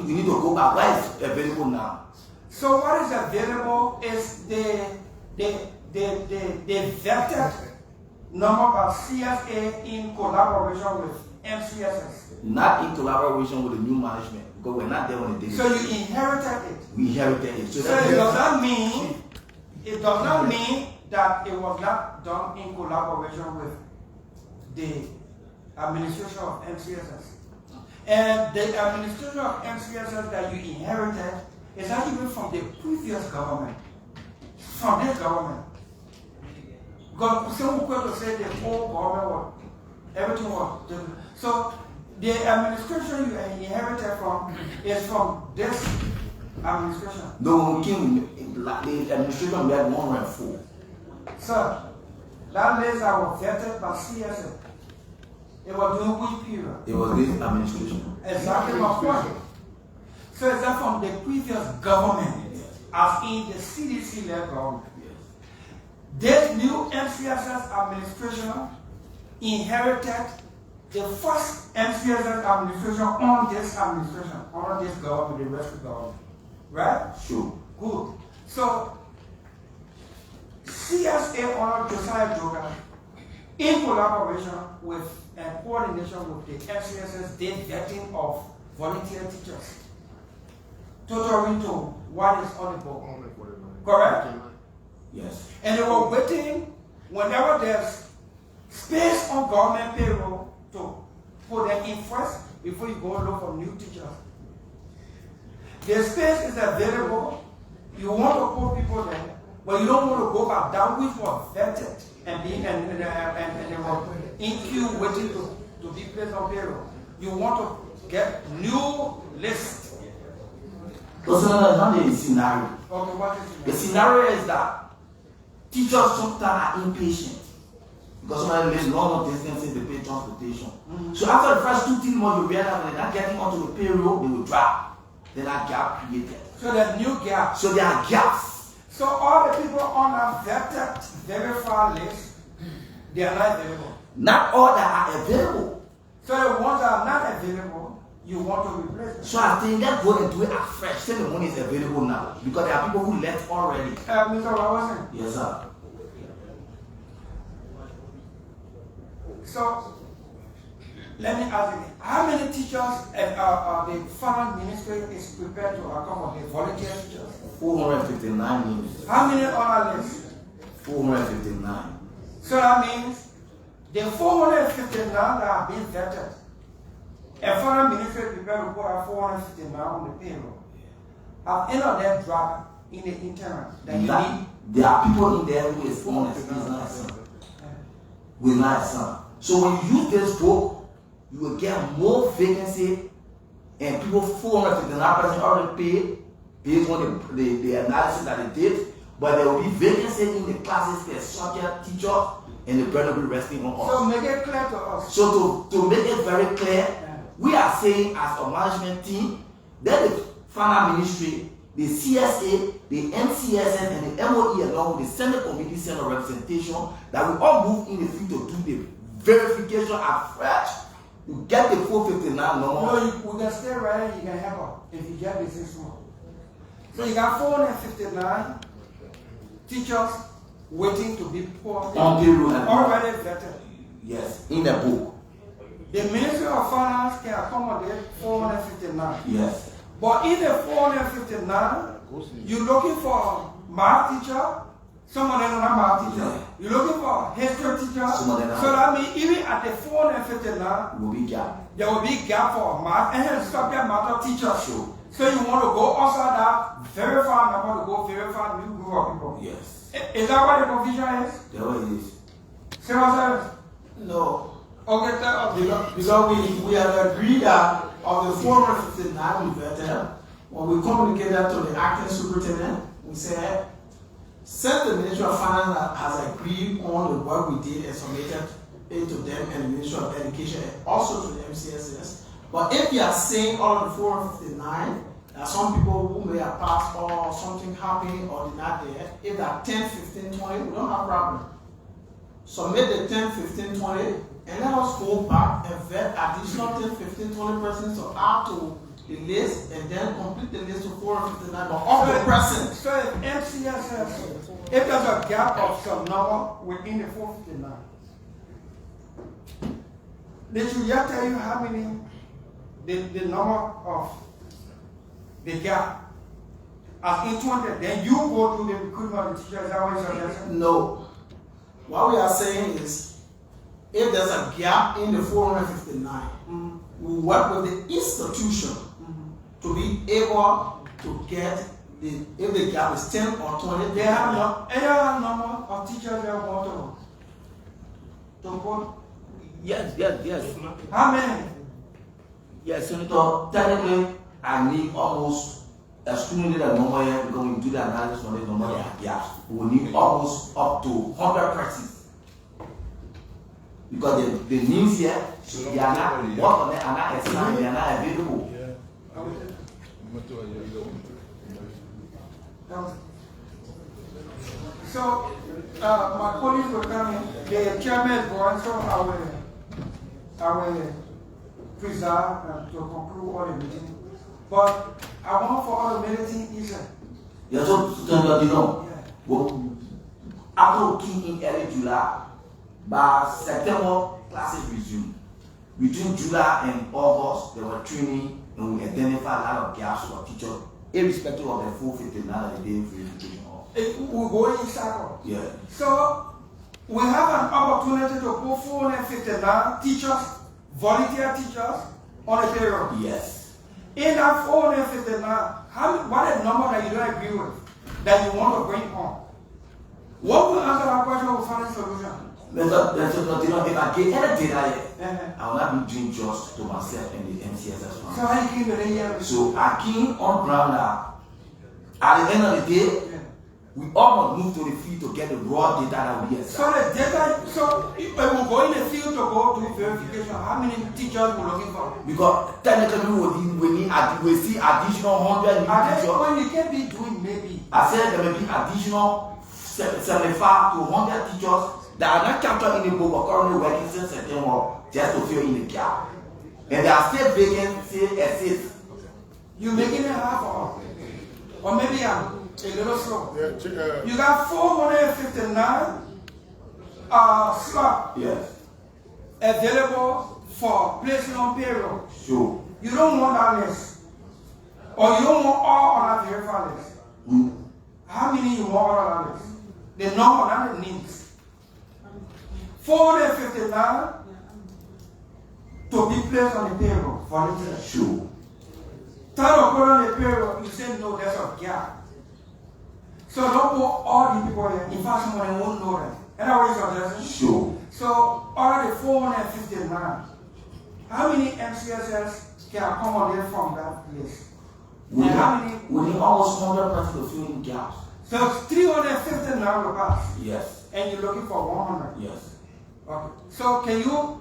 We need to go back. What is available now? So what is available is the vetted number by CSA in collaboration with MCSS. Not in collaboration with the new management. Because we're not there on the day. So you inherited it. We inherited it. So it does not mean that it was not done in collaboration with the administration of MCSS. And the administration of MCSS that you inherited is actually from the previous government. From this government. Because some people say the whole government was, everything was different. So the administration you inherited from is from this administration. No, the administration we had 104. Sir, that list that was vetted by CSA, it was during which period? It was this administration. Exactly my point. So is that from the previous government, as in the CDC-led government? This new MCSS administration inherited the first MCSS administration on this administration, on this government, the rest of the government. Right? Sure. Good. So, CSA honored Josiah Joga in collaboration with and coordination with the MCSS did vetting of volunteer teachers, totaling to what is on the book. Correct? Yes. And they were waiting whenever there's space on government payroll to put them in first before you go look for new teachers. The space is available. You want to put people there, but you don't want to go back that which was vetted and they were in queue waiting to be placed on payroll. You want to get new lists. Because that's not the scenario. Okay, what is The scenario is that teachers sometimes are impatient because somebody lives long distances, they pay transportation. Mm-hmm. So after the first 2-3 months, you realize when they're not getting onto the payroll, they will drop. Then that gap created. So there's new gaps. So there are gaps. So all the people on a vetted, verified list, they are not available. Not all that are available. So the ones that are not available, you want to replace them. So I think let's go and do it afresh. Say the money is available now because there are people who left already. Mr. Robinson. Yes, sir. So let me ask you, how many teachers the finance ministry is prepared to accommodate? Volunteer teachers? 459 names. How many on our list? 459. So that means The 459 that have been vetted, a foreign ministry prepared report at 459 on the payroll. Have any of them dropped in the interim that you need? There are people in there who is on business with license. So when you use this book, you will get more vacancy, and people 459% already paid based on the analysis that they did. But there will be vacancy in the classes per subject teacher, and the burden will be resting on us. So make it clear to us. So to make it very clear, we are saying as a management team that the final ministry, the CSA, the MCSS, and the MOE along with the Senate Committee Center representation, that we all move in the field to do the verification afresh to get the 459 number. No, we can stay right here, you can help us if you get the 6 months. So you got 459 teachers waiting to be poured on payroll already vetted. Yes, in the book. The Ministry of Finance can accommodate 459. Yes. But in the 459, you're looking for math teacher, some of them are not math teacher. Yeah. You're looking for history teacher. Some of them are. So that means even at the 459, Will be gap. there will be gap for math and subject matter teachers. Sure. So you want to go outside that, verify number to go verify new group of people. Yes. Is that what the confusion is? There it is. Say what service? No. Okay, tell us. Because we have agreed that of the 459 we vetted, when we communicated to the acting superintendent, we said, since the Ministry of Finance has agreed on the work we did and submitted it to them and the Ministry of Education and also to the MCSS, but if you are saying all of the 459, there are some people who may have passed or something happened or did not there, if there are 10, 15, 20, we don't have a problem. Submit the 10, 15, 20, and let us go back and vet additional 10, 15, 20 persons to add to the list and then complete the list to 459 of the present. So if MCSS, if there's a gap of some number within the 459, they should yet tell you how many, the number of the gap as in 20, then you go to the recruitment of the teachers. Is that what you're suggesting? No. What we are saying is, if there's a gap in the 459, we work with the institution to be able to get if the gap is 10 or 20, They have any other number of teachers they want to vote? Yes. How many? Yes, Senator, technically, I need almost, excluding the number here, because we do the analysis on the number there are gaps. We need almost up to 100 persons. Because the news here, they are not, work on it, are not assigned, they are not available. So, my colleagues will come in, the chairman is going, so I will preserve to conclude all the meeting. But I want for all the meeting is Yeah, so you know, well, after key in early July, by September, classes resume. Between July and August, there were training and we identified a lot of gaps for teachers, irrespective of the 459 that they did for education. we go in circle. Yeah. So we have an opportunity to put 459 teachers, volunteer teachers on the payroll. Yes. In that 459, what is the number that you don't agree with, that you want to bring on? What will answer that question will find a solution? If I get any data yet, I will not be doing just to myself and the MCSS fund. So how you keep it in here? So I came on ground now. At the end of the day, we all must move to the field to get the raw data that we So the data, so if we go in the field to go to verification, how many teachers we're looking for? because technically we see additional 100 At this teachers. point, you can't be doing maybe. I said there may be additional 75 to 100 teachers that are not captured in the book but currently working since September just to fill in the gap. And there are still vacancies exist. You're making it hard for us. Or maybe I'm a little slow. Yeah, You got 459 slots Yes. available for placing on payroll. Sure. You don't want that list. Or you don't want all on that verified list. How many you want on that list? The number, not the names. 459 to be placed on the payroll, volunteer. Sure. Third of on the payroll, you say no, there's a gap. So don't put all the people here. In fact, someone won't know them. And that way you're just Sure. so out of the 459, how many MCSS can accommodate from that list? We And how have, many? we need almost 100% to fill in gaps. So 359 will pass. Yes. And you're looking for 100. Yes. Okay. So can you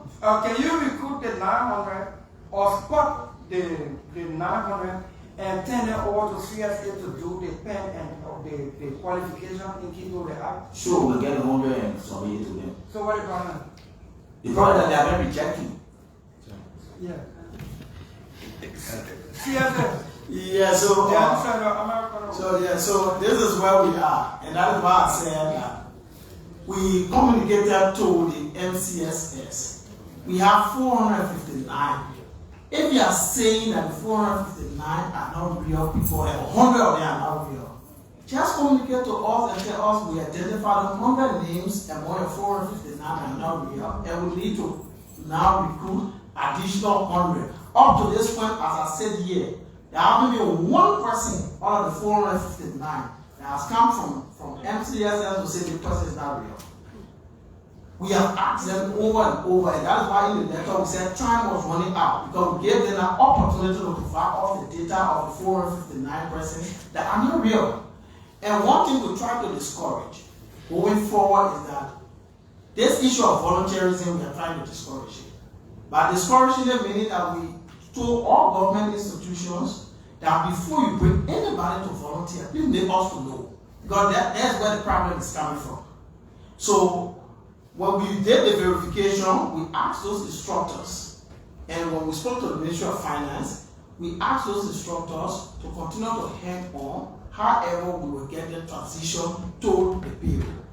recruit the 900 or spot the 900 and turn it over to CSA to do the pen and the qualification in keeping with the act? Sure, we'll get 100 and submit it to them. So what about now? The problem that they have been rejecting. Yeah. CSA. Yeah, so, so this is where we are, and that is why I said that we communicated to the MCSS. We have 459. If you are saying that the 459 are not real people and 100 of them are not real, just communicate to us and tell us we identified 100 names and more than 459 are not real, and we need to now recruit additional 100. Up to this point, as I said here, there has been one person out of the 459 that has come from MCSS to say the person is not real. We have asked them over and over, and that is why in the letter we said time was running out, because we gave them an opportunity to provide us the data of the 459 persons that are not real. And one thing we try to discourage going forward is that this issue of volunteerism, we are trying to discourage it. By discouraging it, meaning that we told all government institutions that before you bring anybody to volunteer, please make us to know. Because that's where the problem is coming from. So when we did the verification, we asked those instructors, and when we spoke to the Ministry of Finance, we asked those instructors to continue to hang on, however we will get the transition to the payroll.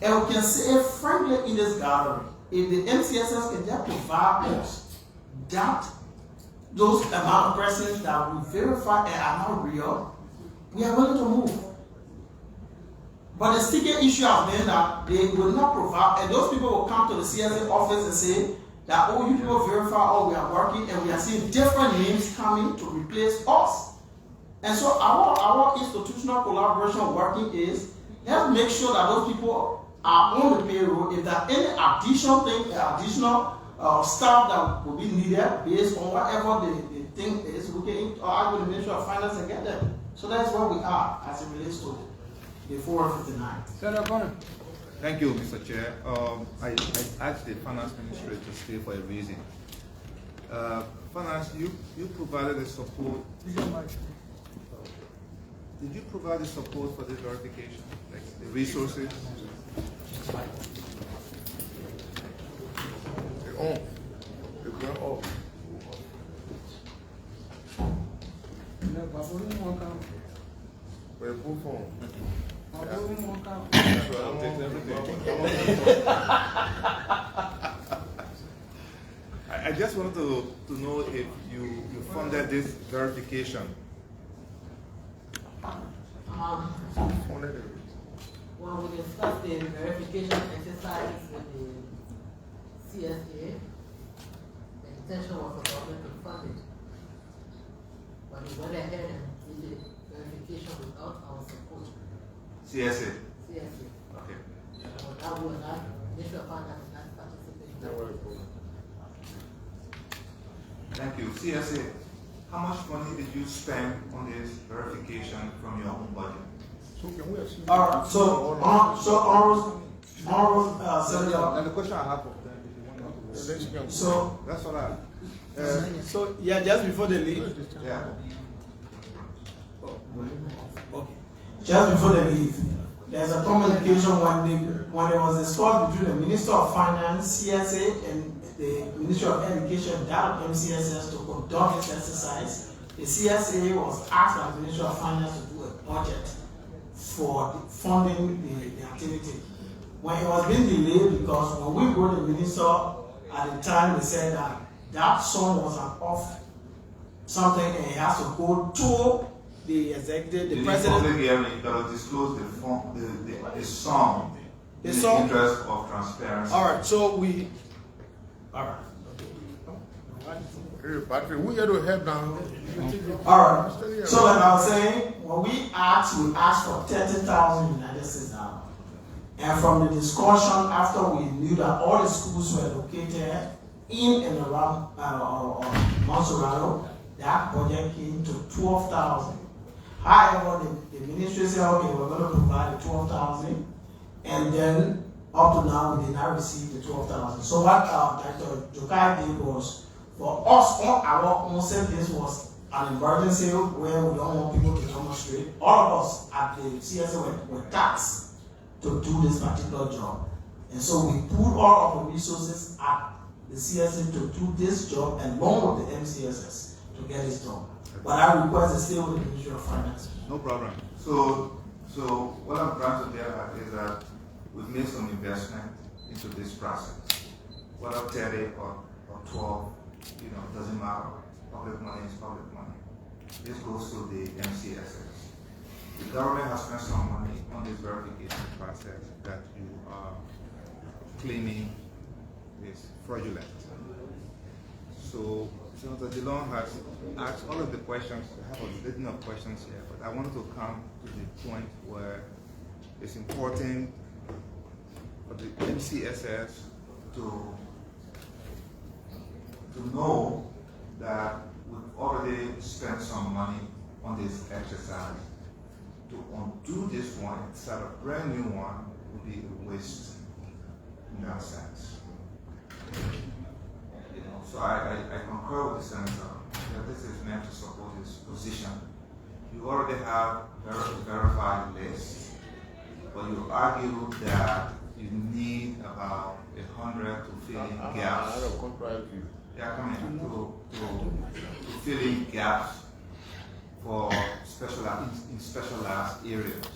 And we can say frankly in this gathering, if the MCSS can just provide us that those amount of persons that we verify and are not real, we are willing to move. But the sticky issue has been that they will not provide, and those people will come to the CSA office and say that, oh, you people verify, oh, we are working, and we are seeing different names coming to replace us. And so our institutional collaboration working is, let's make sure that those people are on the payroll. If there are any additional staff that will be needed based on whatever the thing is, we can argue with the Ministry of Finance and get them. So that's where we are as it relates to the 459. Senator Connor. Thank you, Mr. Chair. I asked the Finance Ministry to stay for a reason. Finance, you provided the support. Did you provide the support for this verification, like the resources? I just wanted to know if you funded this verification. When we discussed the verification exercises with the CSA, the intention was for government to fund it. But we went ahead and did the verification without our support. CSA. CSA. Okay. So that was not, Ministry of Finance is not participating. Thank you. CSA, how much money did you spend on this verification from your own budget? All right, Senator. And the question I have for them, So, that's all I. so yeah, just before they leave. Yeah. Okay. Just before they leave, there's a communication when there was a discussion between the Minister of Finance, CSA, and the Ministry of Education, that of MCSS, to conduct this exercise. The CSA was asked by the Ministry of Finance to do a budget for funding the activity. When it was being delayed, because when we wrote the minister at the time, they said that sum was an off something and it has to go to the executive, the president. You got to disclose the sum in So- the interest of transparency. All right, so we, all right. Hey, Patrick, we got to help now. All right. So like I was saying, when we asked for 30,000 United States dollars. And from the discussion after we knew that all the schools were located in and around Monserrato, that project came to 12,000. However, the ministry said, okay, we're going to provide the 12,000, and then up to now we did not receive the 12,000. So what Dr. Jokai did was, for us on our own, said this was an emergency where we don't want people to demonstrate. All of us at the CSA were taxed to do this particular job. And so we put all of the resources at the CSA to do this job and along with the MCSS to get this done. But I request to stay with the Ministry of Finance. No problem. So what I'm trying to get at is that we've made some investment into this process. Whether 30 or 12, it doesn't matter. Public money is public money. This goes to the MCSS. The government has spent some money on this verification process that you are claiming is fraudulent. So Senator DeLong has asked all of the questions. I have a litany of questions here, but I wanted to come to the point where it's important for the MCSS to know that we've already spent some money on this exercise. To undo this one and start a brand new one would be a waste in that sense. So I concur with the senator that this is meant to support his position. You already have verified lists, but you argue that you need about 100 to fill in gaps. Yeah, come in to fill in gaps for specialized areas.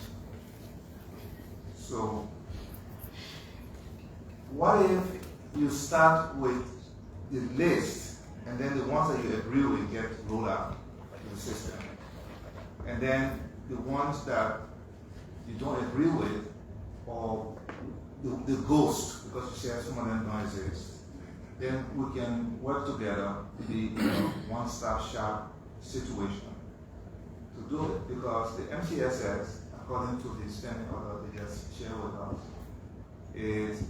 So, what if you start with the list, and then the ones that you agree with get rolled out to the system, and then the ones that you don't agree with, or the ghost, because you said some of them don't exist, then we can work together to be a one-stop shop situation to do it, because the MCSS, according to the standing order they just shared with us, is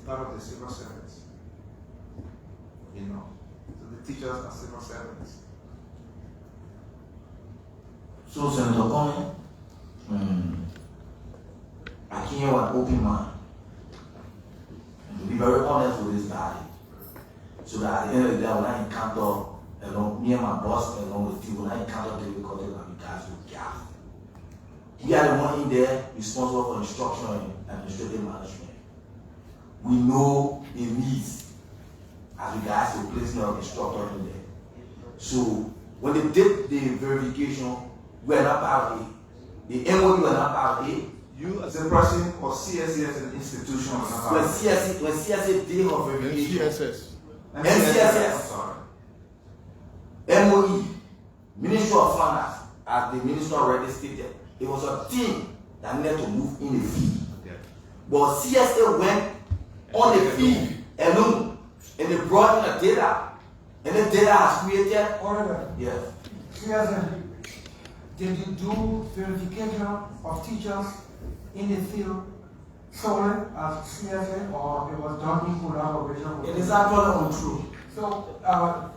part of the civil service. So the teachers are civil servants. So, Senator Conley, I came here with an open mind. And to be very honest with this body, so that at the end of the day, when I encounter me and my boss, along with you, when I encounter difficulties, and you guys will gap. We are the one in there responsible for instruction and administrative management. We know the needs as regards to placement of instructors in there. So when they did the verification, we are not part of it. The MOU are not part of it. You as a person or CSE as an institution are not part of it. When CSE did her verification, MCSS. MOE, Ministry of Finance, as the Minister already stated, it was a team that needed to move in the field. Okay. But CSA went on the field alone, and they brought in the data, and the data has created. Order. Yes. CSA, did you do verification of teachers in the field solely as CSA, or it was done in collaboration with? It is actually untrue. So,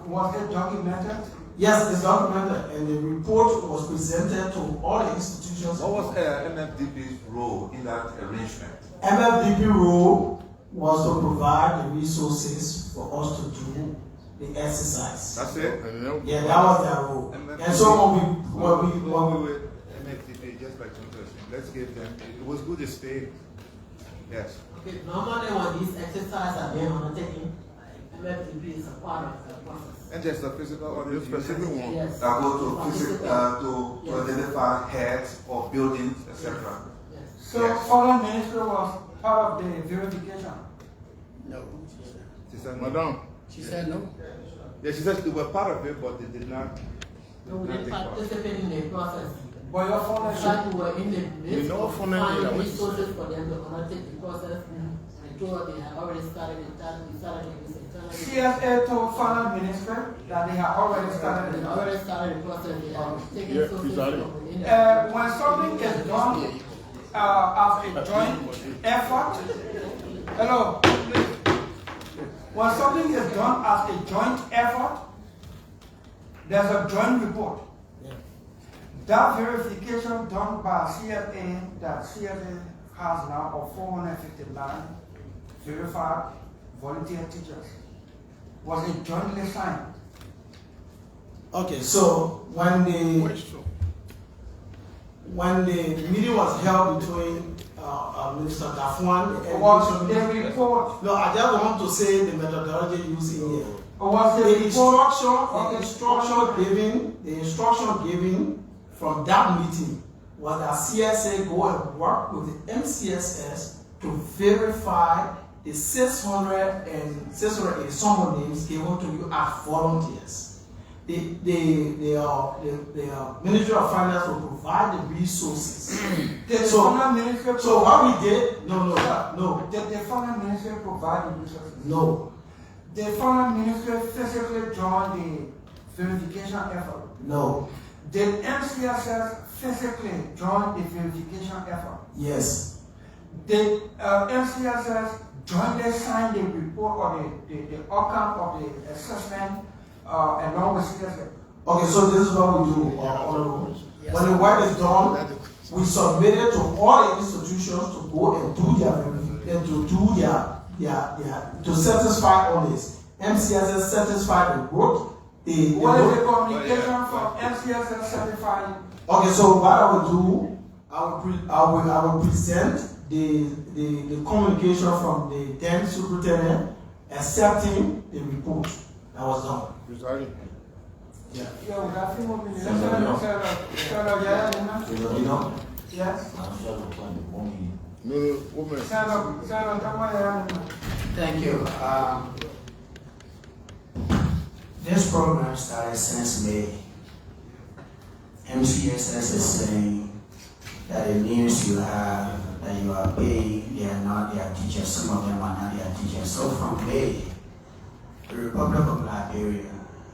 was it documented? Yes, it's documented, and the report was presented to all the institutions. What was MFDP's role in that arrangement? MFDP role was to provide the resources for us to do the exercise. That's it? Yeah, that was their role. And so when we with MFDP, just like interesting, let's give them, it was good to stay. Yes. Okay, normally when these exercises are being undertaken, MFDP is a part of the process. And just a physical or The specific one. Yes. that go to to Yes. identify heads or buildings, etc. Yes. So, Yes. foreign ministry was part of the verification. No. She said no. Madam, She said no. Yeah, she said they were part of it, but they did not. So we didn't participate in the process. But your phone In is fact, we were in the midst know of phone is finding what you resources for them to undertake the process. And they told us they had already started it, we started this internally. CSA told finance minister that they have already started They the already process. started the process, they have taken Yeah, resources exactly. from within. When something is done as a joint effort, hello. When something is done as a joint effort, there's a joint report. That verification done by CSA, that CSA has now of 459 verified volunteer teachers, was a jointly signed. Okay, so when the meeting was held between Minister Dafuan and Was Education the Minister- report, No, I just want to say the methodology used in here. was the The report, instruction given from that meeting was that CSA go and work with the MCSS to verify the 600 and 680 some names given to you as volunteers. The Ministry of Finance will provide the resources. the So- finance minister, So what we did, no, did the finance minister provide the resources? no. The finance minister physically joined the verification effort. No, Did MCSS physically join the verification effort? yes, Did MCSS jointly sign the report or the outcome of the assessment along with CSS? okay, so this is what we do, Honorable. When the work is done, we submit it to all the institutions to go and do their verification, to satisfy all this. MCSS satisfy the work. What is the communication from MCSS certifying? Okay, so what I will do, I will present the communication from the then superintendent accepting the report that was done. Yeah. Yo, that few more minutes. Senator, no. You know? Yes. I'm sure the point the moment. No, woman. Thank you. This program started since May. MCSS is saying that it means you are paying, they are not their teachers, some of them are not their teachers. So from May, the Republic of Liberia,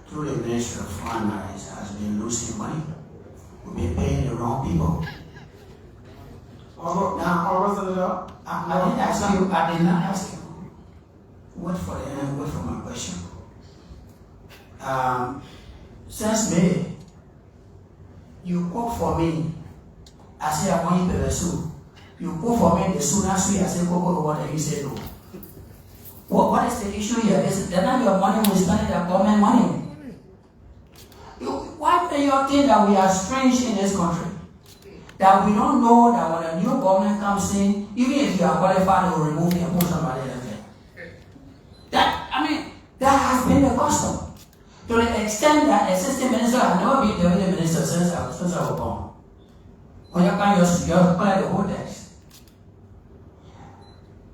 through the Ministry of Finance, has been losing money. We've been paying the wrong people. Now, I didn't ask you, I did not ask you. Wait for the end, wait for my question. Since May, you cook for me. I say I want you to soup. You cook for me the soon as we I say cook over water, you say no. What is the issue here? Is that not your money we spend the government money? Why do you think that we are strange in this country? That we don't know that when a new government comes in, even if you are qualified, they will remove you and put somebody else there. That has been the custom. To the extent that assistant minister has never been the minister since I was born. When you can just collect the whole text.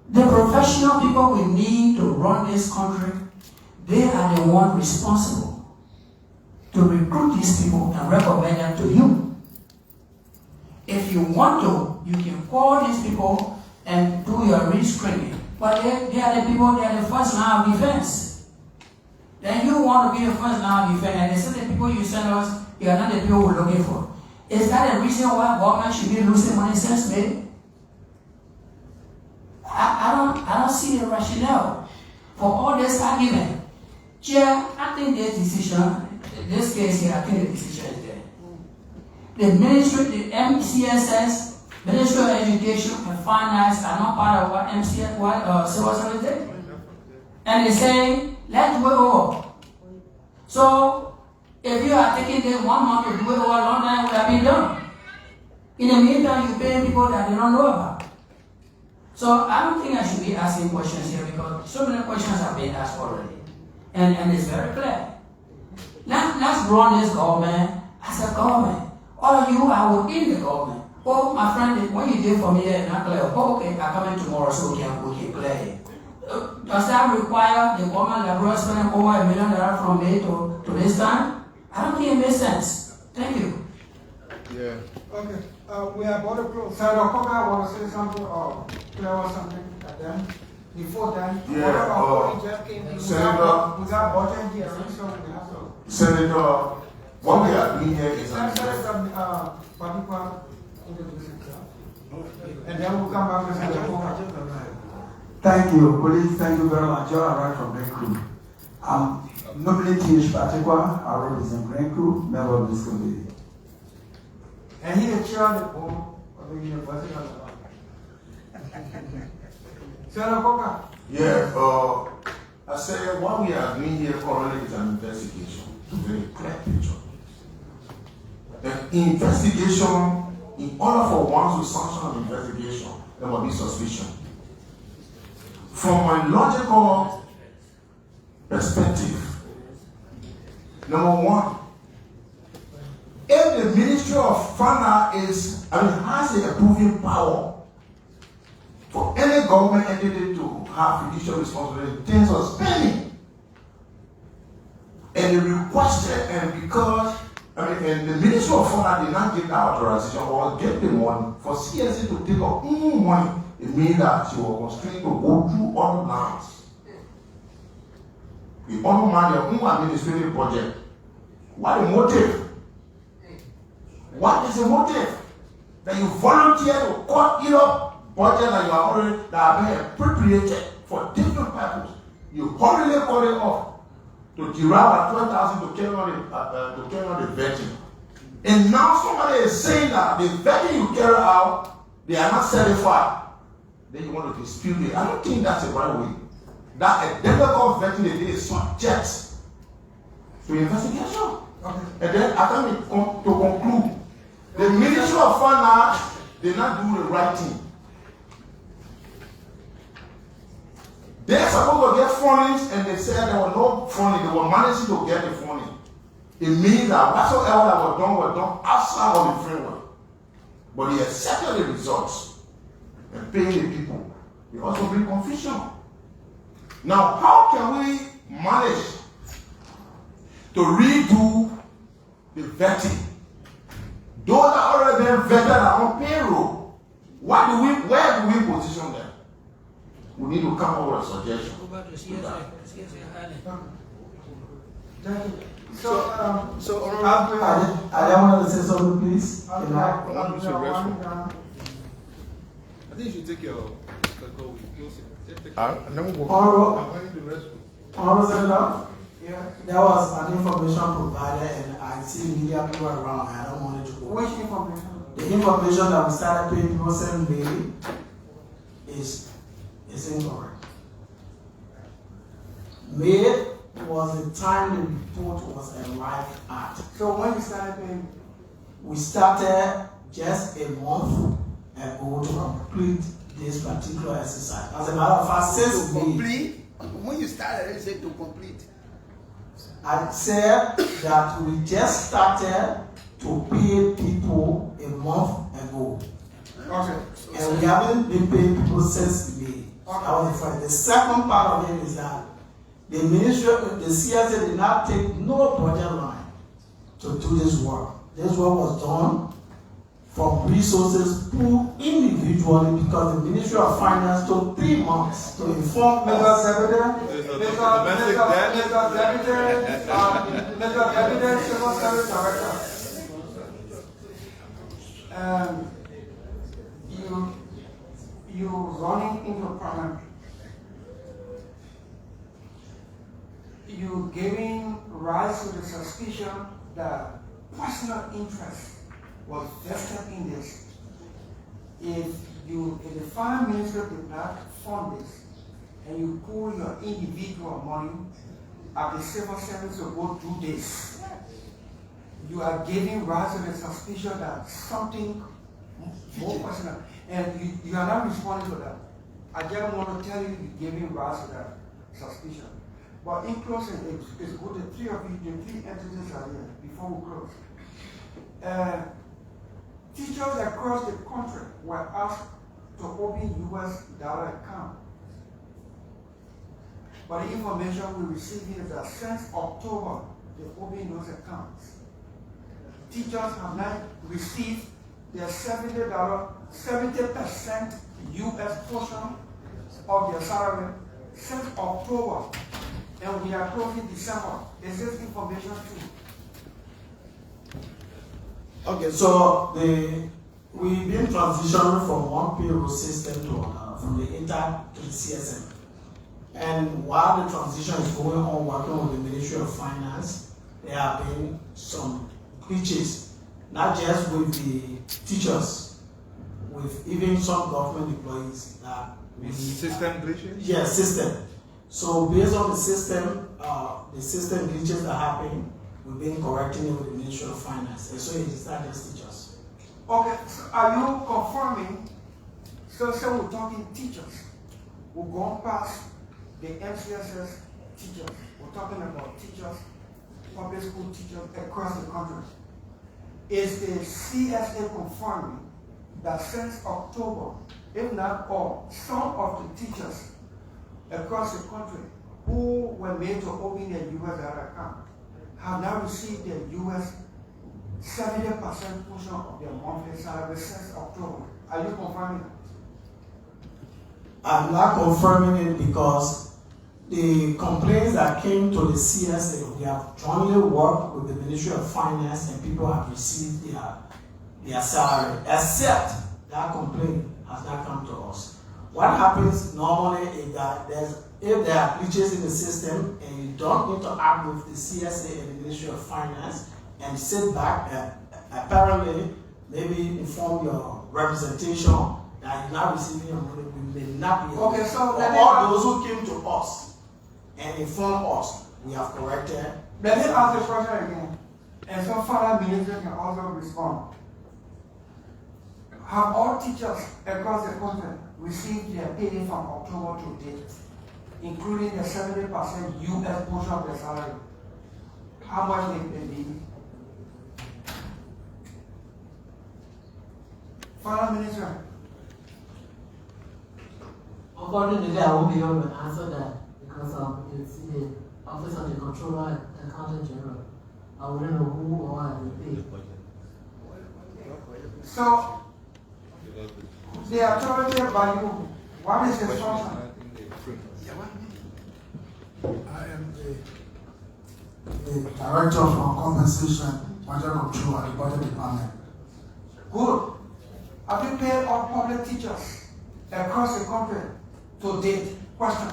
The professional people we need to run this country, they are the ones responsible to recruit these people and recommend them to you. If you want to, you can call these people and do your rescreening. But they are the people, they are the first line of defense. Then you want to be the first line of defense, and they say the people you send us, you are not the people we're looking for. Is that a reason why government should be losing money since May? I don't see the rationale for all this argument. Chair, I think this decision, this case here, I think the decision is there. The ministry, the MCSS, Ministry of Education and Finance are not part of what civil service did. And they say, let's do it over. So, if you are taking this 1 month to do it over, a long time would have been done. In the meantime, you pay people that they don't know about. So, I don't think I should be asking questions here because so many questions have been asked already. And it's very clear. Let's run this government as a government. All of you are within the government. Oh, my friend, what you did for me here is not clear. Oh, okay, I'm coming tomorrow so we can clear it. Does that require the government laborer spending over $1 million from May to this time? I don't think it makes sense. Thank you. Yeah. Okay, we are about to close. Senator Coker want to say something or clear something, and then before then, Yeah, one of our colleagues just came in. Senator- We got budget here, so we have to. Senator, what we are doing here is Let's set some particular introduction. And then we'll come back to Senator Coker. Thank you, colleagues. Thank you very much. You're right from Green Crew. I'm nominally T.H. Patikwa. I represent Green Crew, member of this committee. And he is chair of the board of the University of Nevada. Senator Coker. Yeah, I said what we are doing here currently is an investigation to get a clear picture. An investigation, in order for one to sanction an investigation, there must be suspicion. From my logical perspective, number one, if the Ministry of Finance has the approving power for any government entity to have fiduciary responsibility in terms of spending, and they requested, and because and the Ministry of Finance did not give that authorization or get the money for CSA to take up money, it means that she was constrained to go through other lands. The other man, their own administrative budget. What the motive? What is the motive? That you volunteer to cut it up budget that you are already that have been appropriated for different purposes. You hurriedly cut it off to derive at 12,000 to carry on the vetting. And now somebody is saying that the vetting you carry out, they are not certified. Then you want to dispute it. I don't think that's the right way. That identical vetting they did is subject to investigation. Okay. And then I come to conclude. The Ministry of Finance did not do the right thing. They're supposed to get funding, and they said there was no funding. They were managing to get the funding. It means that whatsoever that was done outside of the framework. But they accepted the results and paid the people. They also bring confusion. Now, how can we manage to redo the vetting? Those that already been vetted are on payroll. Where do we position them? We need to come up with a suggestion. Go back to CSA. I want to say something, please. I think you should take your go with closing. Honorable Senator, there was an information provided, and I see media people around. I don't want it to go. Which information? The information that we started paying people in May is incorrect. May was the time the report was arrived at. So when you started paying? We started just a month ago to complete this particular exercise. As a matter of fact, since complete? When you started, you said to complete. I said that we just started to pay people a month ago. Okay. And we haven't been paying people since May. That was the first. The second part of it is that the ministry, the CSA did not take no budget line to do this work. This work was done from resources pulled individually because the Ministry of Finance took 3 months to inform us. Mr. Deputy Civil Service Director, you running into parliament. You giving rise to the suspicion that personal interest was vested in this. If the finance minister did not fund this, and you pull your individual money at the civil service to go do this, you are giving rise to the suspicion that something more personal, and you are not responding to that. I just want to tell you, you're giving rise to that suspicion. But in closing, it's good the three of you, the 3 entities are here before we close. Teachers across the country were asked to open US dollar account. But the information we received is that since October, they opened those accounts. teachers have not received their $70% US portion of their salary since October, and we are closing December. Is this information true? Okay, so we've been transitioning from one payroll system to another, from the inter to the CSM. And while the transition is going on, working with the Ministry of Finance, there have been some glitches, not just with the teachers, with even some government employees that System glitches? yes, system. So based on the system glitches that happen, we've been correcting it with the Ministry of Finance. And so it is not just teachers. Okay, so are you confirming? So we're talking teachers. We're going past the MCSS teachers. We're talking about teachers, public school teachers across the country. Is the CSA confirming that since October, if not all, some of the teachers across the country who were made to open their US account have now received their US 70% portion of their monthly salary since October? Are you confirming? I'm not confirming it because the complaints that came to the CSA, we have jointly worked with the Ministry of Finance and people have received their salary, except that complaint has not come to us. What happens normally is that if there are glitches in the system and you don't interact with the CSA and the Ministry of Finance and sit back and apparently maybe inform your representation that you're not receiving your money, we may not be able Okay, so all those who came to us and informed us, we have corrected. Let me ask the question again, and some further minister can also respond. Have all teachers across the country received their pay from October to date, including the 70% US portion of their salary? How much they need? Further minister. Unfortunately, I won't be able to answer that because it's the Office of the Controller and Accountant General. I wouldn't know who or how they pay. So, the authority by you, what is the function? I am the Director for Compensation, Budget Control at the Budget Department. Good. Have you paid all public teachers across the country to date? Question.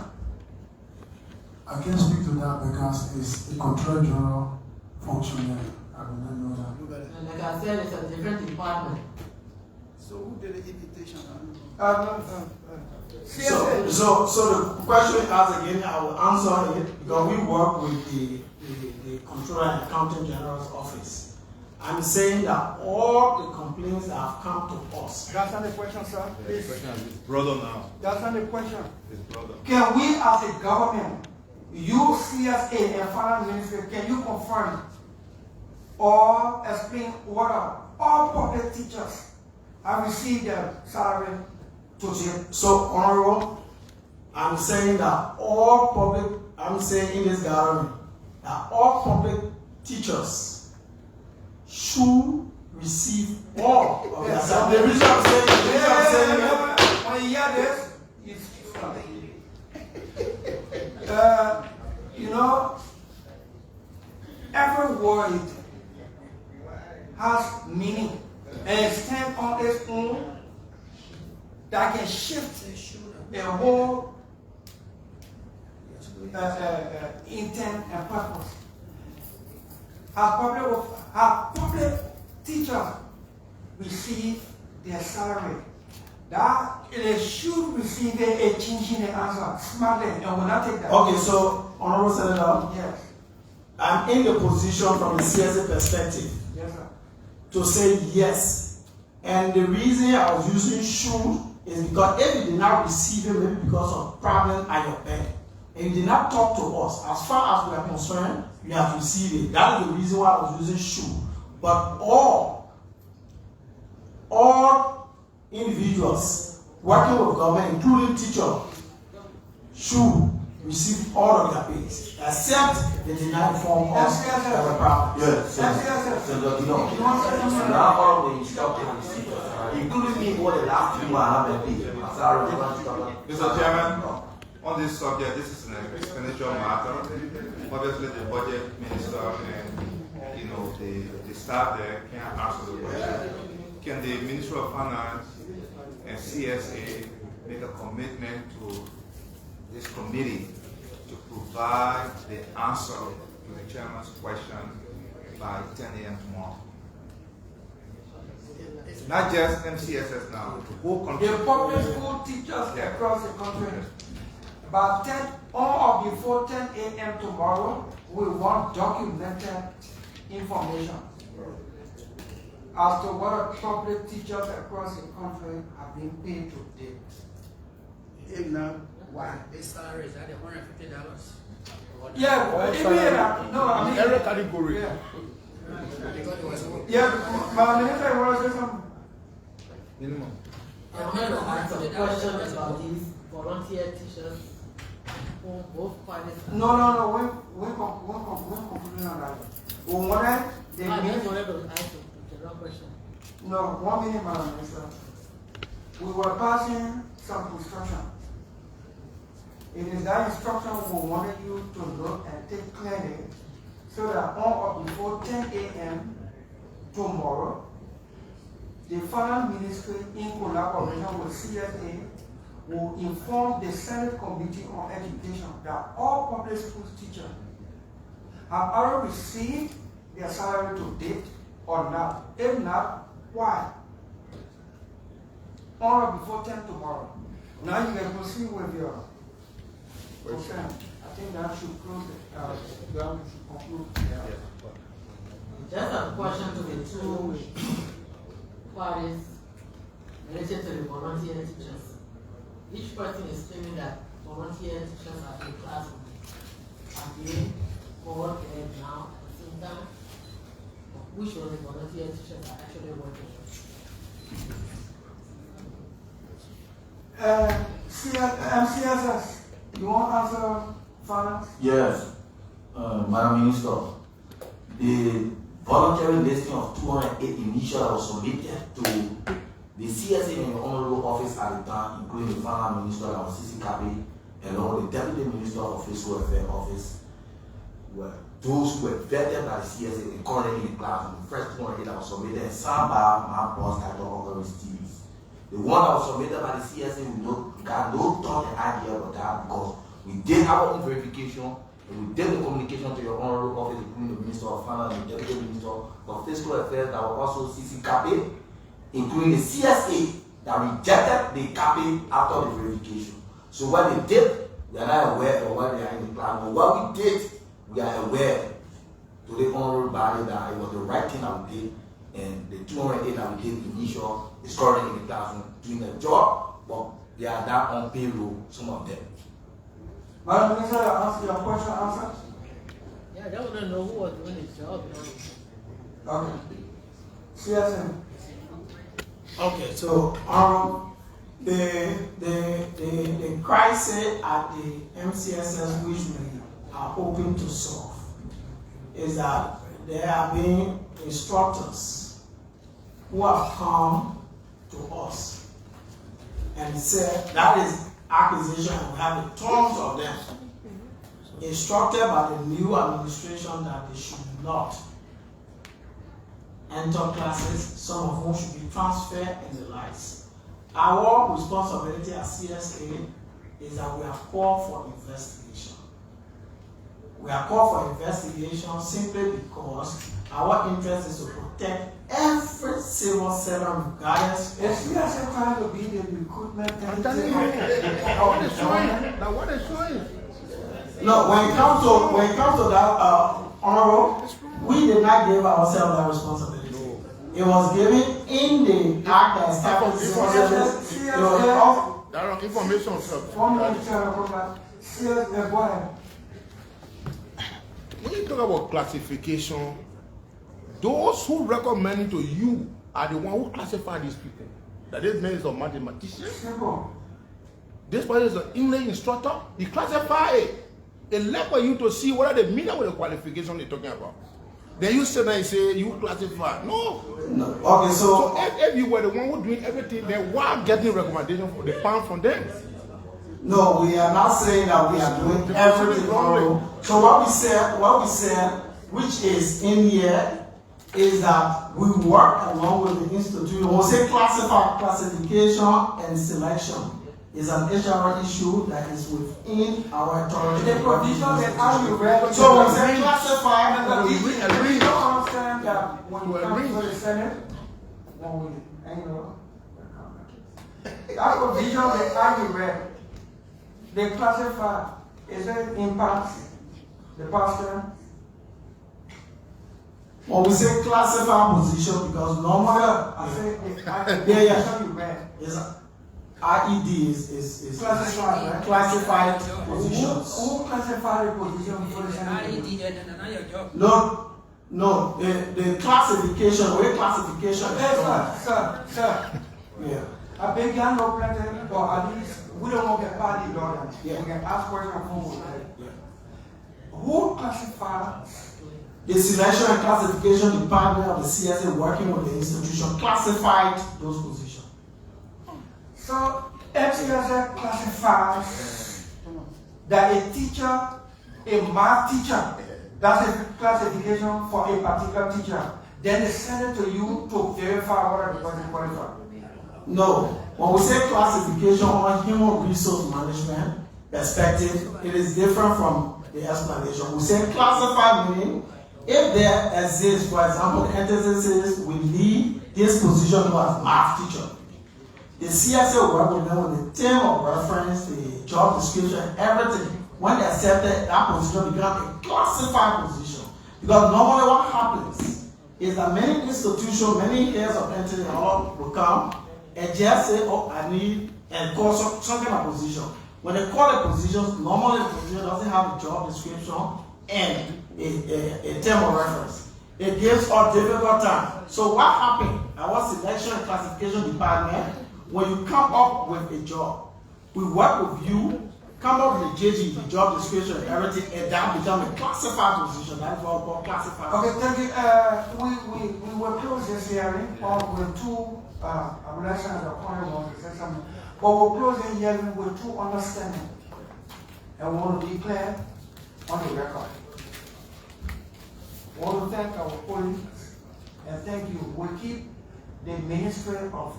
I can't speak to that because it's the Controller General function there. I will not know that. And like I said, it's a different department. So who did the invitation? So the question you asked again, I will answer it because we work with the Controller and Accountant General's office. I'm saying that all the complaints that have come to us. That's not the question, sir. Please. His brother now. That's not the question. His brother. Can we as a government, you CSA and Finance Ministry, can you confirm or explain what all public teachers have received their salary to date? So, Honorable, I'm saying that I'm saying in this gathering that all public teachers should receive all of their salary. The reason I'm saying when you hear this, every word has meaning and stand on its own that can shift a whole intent and purpose. Have public teachers receive their salary? That they should receive a change in the answer smartly and will not take that. Okay, so Honorable Senator, Yes. I'm in the position from the CSA perspective Yes, sir. to say yes. And the reason I was using should is because if you did not receive it, maybe because of problem at your bank, and you did not talk to us, as far as we are concerned, you have received it. That is the reason why I was using should. But all individuals working with government, including teachers, should receive all of their pays, except they did not inform us of the problem. Yes, now all of the instructed receivers, including me over the last 3 months, I haven't paid. Mr. Chairman, on this subject, this is an expenditure matter. Obviously, the budget minister and the staff there can't answer the question. Can the Ministry of Finance and CSA make a commitment to this committee to provide the answer to the chairman's question by 10 a.m. tomorrow? Not just MCSS now, the whole country. The public school teachers across the country, about 10 or before 10 a.m. tomorrow, we want documented information as to what public teachers across the country have been paid to date. If not, why? This salary is at $150. Yeah, no, I mean, Every category. Yeah. Yeah, but Minister, I want to say something. Minimum. I wanted to answer the question about these volunteer teachers who both parties. No, we're concluding on that. We wanted the I just wanted to answer the general question. No, 1 minute, Madam Minister. We were passing some instruction. It is that instruction we wanted you to look and take clearly so that on or before 10 a.m. tomorrow, the Finance Ministry, in collaboration with CSA, will inform the Senate Committee on Education that all public school teachers have already received their salary to date or not. If not, why? On or before 10 tomorrow. Now you can proceed with your question. I think that should close it. That should conclude. Just a question to the two parties related to the volunteer teachers. Each person is claiming that volunteer teachers are in classroom. Are they all there now at the same time? Which of the volunteer teachers are actually working? MCSS, you want to answer finance? Yes, Madam Minister, the voluntary listing of 208 initials was submitted to the CSA and the Honorable Office at the time, including the Finance Minister and CC Kabi, along with the Deputy Minister of Fiscal Affairs Office, were those who were vetted by the CSA and currently in the class. The first 208 that was submitted and signed by my boss, Dr. August Stevens. The one that was submitted by the CSA, we got no thought and idea about that because we did our own verification and we did the communication to your Honorable Office, including the Minister of Finance and the Deputy Minister of Fiscal Affairs that were also CC Kabi, including the CSA that rejected the CAPE after the verification. So what they did, we are not aware of what they are in the plan, but what we did, we are aware to the honorable body that it was the right thing that we did, and the 208 that we did initial is currently in the classroom doing the job, but they are down on payroll, some of them. Madam Minister, answer your question answered? Yeah, I want to know who was doing the job. Okay. CSM. Okay, so the crisis at the MCSS which we are hoping to solve is that there have been instructors who have come to us and said that is acquisition, and we have a tons of them instructed by the new administration that they should not enter classes, some of whom should be transferred and the likes. Our responsibility as CSA is that we are called for investigation. We are called for investigation simply because our interest is to protect every civil servant regardless. Is CSA trying to be the recruitment I'm telling you, what is showing? Now what is showing? No, when it comes to that honorable, we did not give ourselves that responsibility. It was given in the act that established civil service. It was off. There are information, sir. When you talk about classification, those who recommend to you are the one who classify these people. That is means of mathematicians. Simple. this person is an English instructor. He classify it. It left for you to see what are the meaning with the qualification they're talking about. Then you sit there and say you classify. No. Okay, so if you were the one who doing everything, then why getting recommendation for the pound from them? no, we are not saying that we are doing everything wrong. So what we said, which is in here, is that we work along with the institution. When we say classification and selection is an HR issue that is within our authority. The provision that how you read. So when we say classify, You don't understand that when you come to the Senate, that provision that how you read, they classify, is it impact the pastor? when we say classify position, because normally, I said, the provision you read. is IED is Classified, right? classified positions. Who classify the position for the Senate? Not your job. No, the classification, way classification. Yes, sir. Yeah. I beg you, no plenty, but at least we don't want to get party done. Yeah. We can ask questions from Yeah. who classifies? The selection and classification department of the CSA working with the institution classified those positions. So MCSS classifies that a teacher, a math teacher, that's a classification for a particular teacher. Then they send it to you to verify whether the person qualified. No, when we say classification on human resource management perspective, it is different from the explanation. We say classify meaning if there exists, for example, the entity says we need this position as math teacher. The CSA will work with them with the term of reference, the job description, everything. When they accepted, that position becomes a classified position. Because normally what happens is that many institutions, many heads of entity all will come and just say, oh, I need, and call some kind of position. When they call a position, normally the position doesn't have a job description and a term of reference. It gives us difficult time. So what happened? Our selection and classification department, when you come up with a job, we work with you, come up with the JD, the job description and everything, and that becomes a classified position. That's what we call classified. Okay, thank you. We will close this hearing with two, I would like to have a point one to say something, but we'll close the hearing with two understanding. And we want to be clear on the record. We want to thank our police and thank you. We keep the Ministry of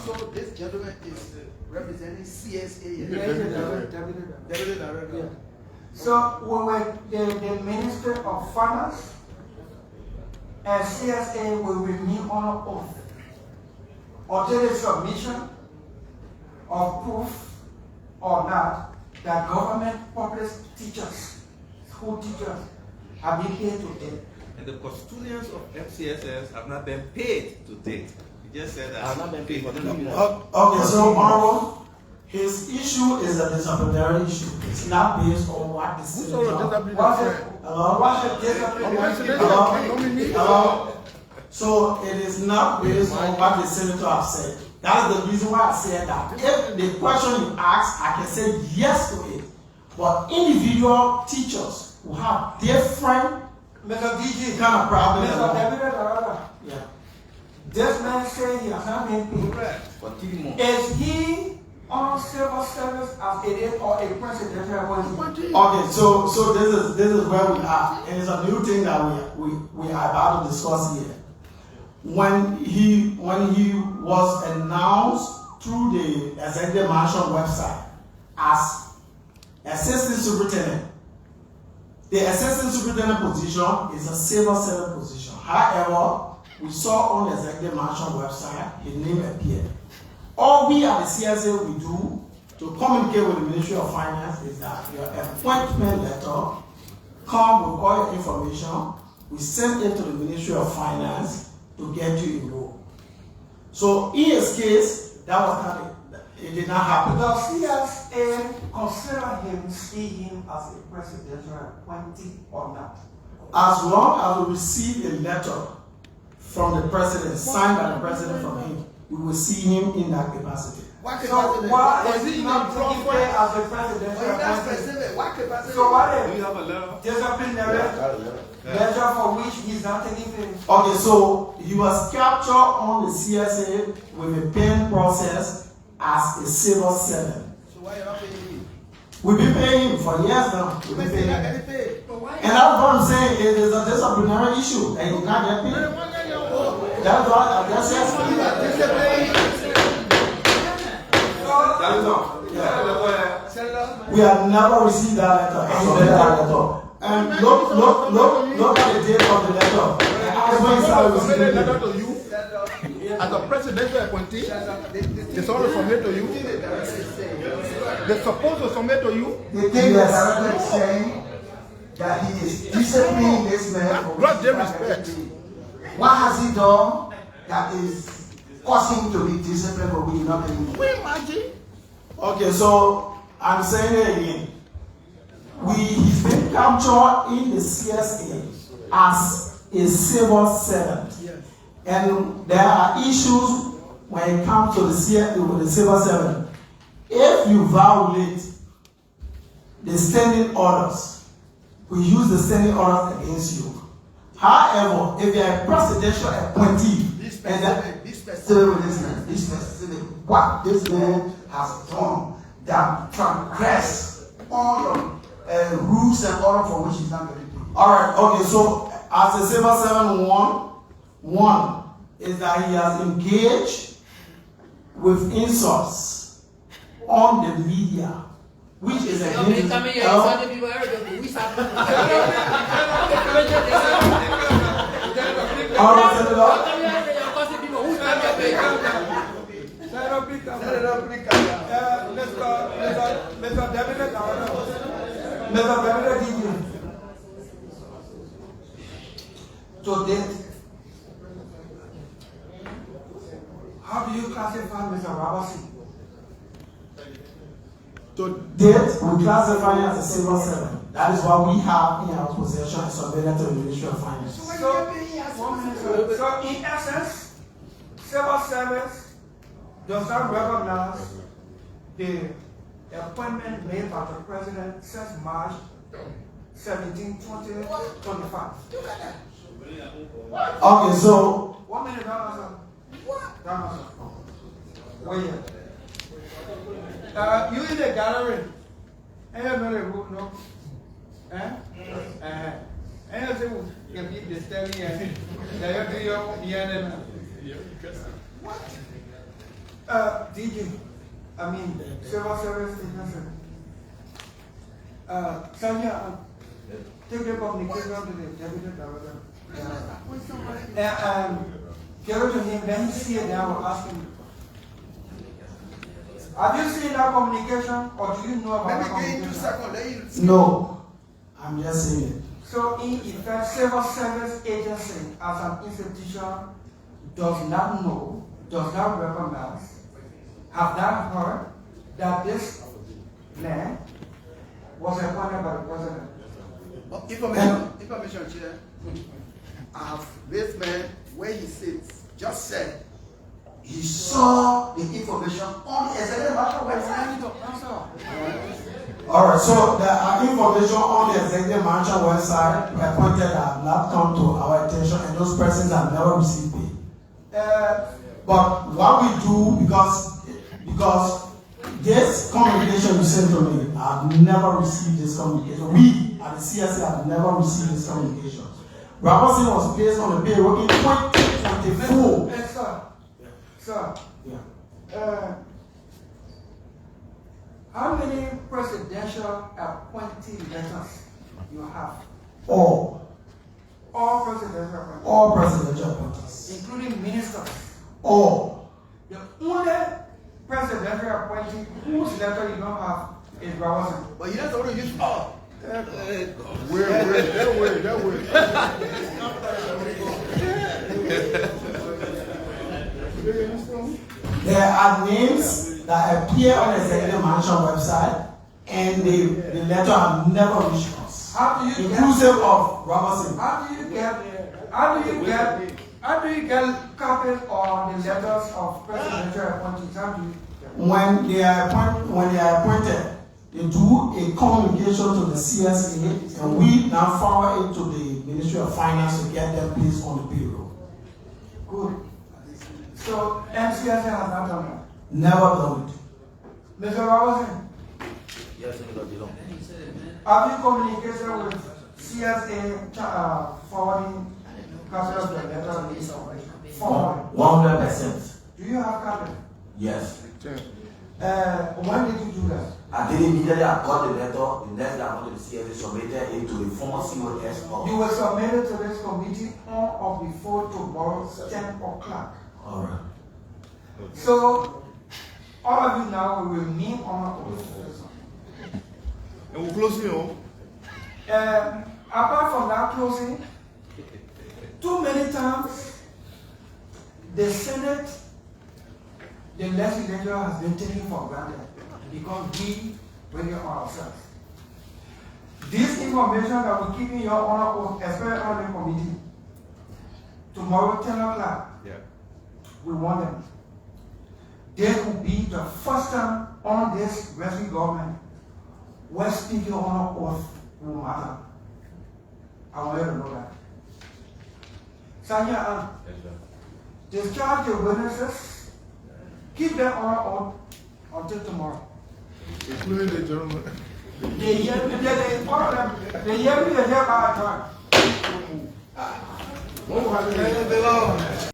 So this gentleman is representing CSA. Deputy Director. Yeah. So we were the Ministry of Finance and CSA will remain on oath until the submission of proof or not that government public teachers, school teachers have been paid to date. And the custodians of MCSS have not been paid to date. You just said that. Have not been paid for them. Okay, so Honorable, his issue is a disciplinary issue. It's not based on what the city Hello? So it is not based on what the senator has said. That's the reason why I said that. If the question you ask, I can say yes to it. But individual teachers who have different Mr. DG, kind of problems. Mr. Deputy Director, Yeah. this man said he has not been paid. For 3 months. Is he on civil service as it is or a presidential appointment? Okay, so this is where we are, and it's a new thing that we are about to discuss here. When he was announced through the Executive Mansion website as assistant superintendent, the assistant superintendent position is a civil servant position. However, we saw on the Executive Mansion website his name appeared. All we at the CSA we do to communicate with the Ministry of Finance is that your appointment letter come with all your information. We send it to the Ministry of Finance to get you enrolled. So in his case, that was not it did not happen. The CSA consider him, see him as a presidential appointee or not? As long as we receive a letter from the president, signed by the president from him, we will see him in that capacity. What So capacity? why Was is he he in not the taking wrong pay way? as a presidential Well, that's appointee? specific. What capacity? So what Do is you have a letter? disciplinary measure for which he's not taking pay? Okay, so he was captured on the CSA with a paying process as a civil servant. So why you not paying him? We've been paying him for years now. We've You been may paying not him. get paid. And that's what I'm saying, it is a disciplinary issue, and he can't get paid. That's what I just said. That is all. We have never received that letter, any letter at all. And look at the date of the letter. That's when he started Submit a receiving letter it. to you as a presidential appointee. They supposed to submit to you. They're supposed to submit to you. The thing the director is saying that he is disciplining this man for God which give he can't respect. get paid. What has he done that is causing him to be disciplined for which he not paying him? We imagine. Okay, so I'm saying it again. He's been captured in the CSA as a civil servant. And there are issues when it comes to the CSA with the civil servant. If you violate the standing orders, we use the standing orders against you. However, if you are a presidential appointee, Be specific with this man. Be specific. What this man has done that transgress all your rules and order for which he's not getting paid. alright, okay, so as a civil servant, one is that he has engaged with insults on the media, which is against Alright, Senator. Mr. Deputy Governor. Mr. Deputy DG, to date, How do you classify Mr. Robertson? to date, we classify him as a civil servant. That is what we have in our possession and submitted to the Ministry of Finance. So, 1 minute, sir. So in essence, civil service does not recognize the appointment made by the president since March 17, 2025. Okay, so 1 minute, Donald, sir. Donald, sir. Wait here. You in the gallery. And you know the rule, no? And you say, you keep disturbing and you do your piano. What? DG, I mean, civil service agency. Sanya, take the communication to the deputy director. And give it to him, then he see it, then I will ask him. Have you seen that communication, or do you know about that communication? no, I'm just saying it. So, in effect, civil service agency as an institution does not know, does not recognize, have not heard that this man was appointed by the president. Information, Chair. This man, where he sits, just said He saw the information on the executive matter website. Alright, so there are information on the executive mansion website appointed that have not come to our attention, and those persons have never received pay. But what we do, because this communication you sent to me, I have never received this communication. We at the CSA have never received this communication. Robertson was placed on the payroll in 2024. Sir, Yeah. how many presidential appointee letters you have? All Presidential appointees, presidential appointees. including ministers. All. The only presidential appointee whose letter you don't have is Robertson. but you don't want to use all. That way. There are names that appear on the executive mansion website, and the letter have never reached us. How do you Inclusive of Robertson. How do you get How do you get copies on the letters of presidential appointees? How do you? When they are appointed, they do a communication to the CSA, and we now forward it to the Ministry of Finance to get them placed on the payroll. Good. So MCSS has not done that. Never done it. Mr. Robinson, Yes, Senator Dillon. have you communicated with CSA forwarding copies of the letters? Forwarding. 100%. Do you have copies? Yes. When did you do that? I did immediately. I got the letter. The next day I went to the CSA, submitted it to the former COS of. You will submit it to this committee on or before tomorrow, 10 o'clock. All right. So, all of you now will remain on oath. And we're closing, oh. Apart from that closing, too many times, the Senate, the legislature has been taken for granted because we bring it on ourselves. This information that we're keeping your honor oath, especially on the committee, tomorrow 10 o'clock, we want them. This will be the first time on this Wesley government where speaking honor oath will matter. I want you to know that. Sanya, discharge the witnesses, keep them honor oath until tomorrow. Including the gentleman. They hear me, they hear by a time. What was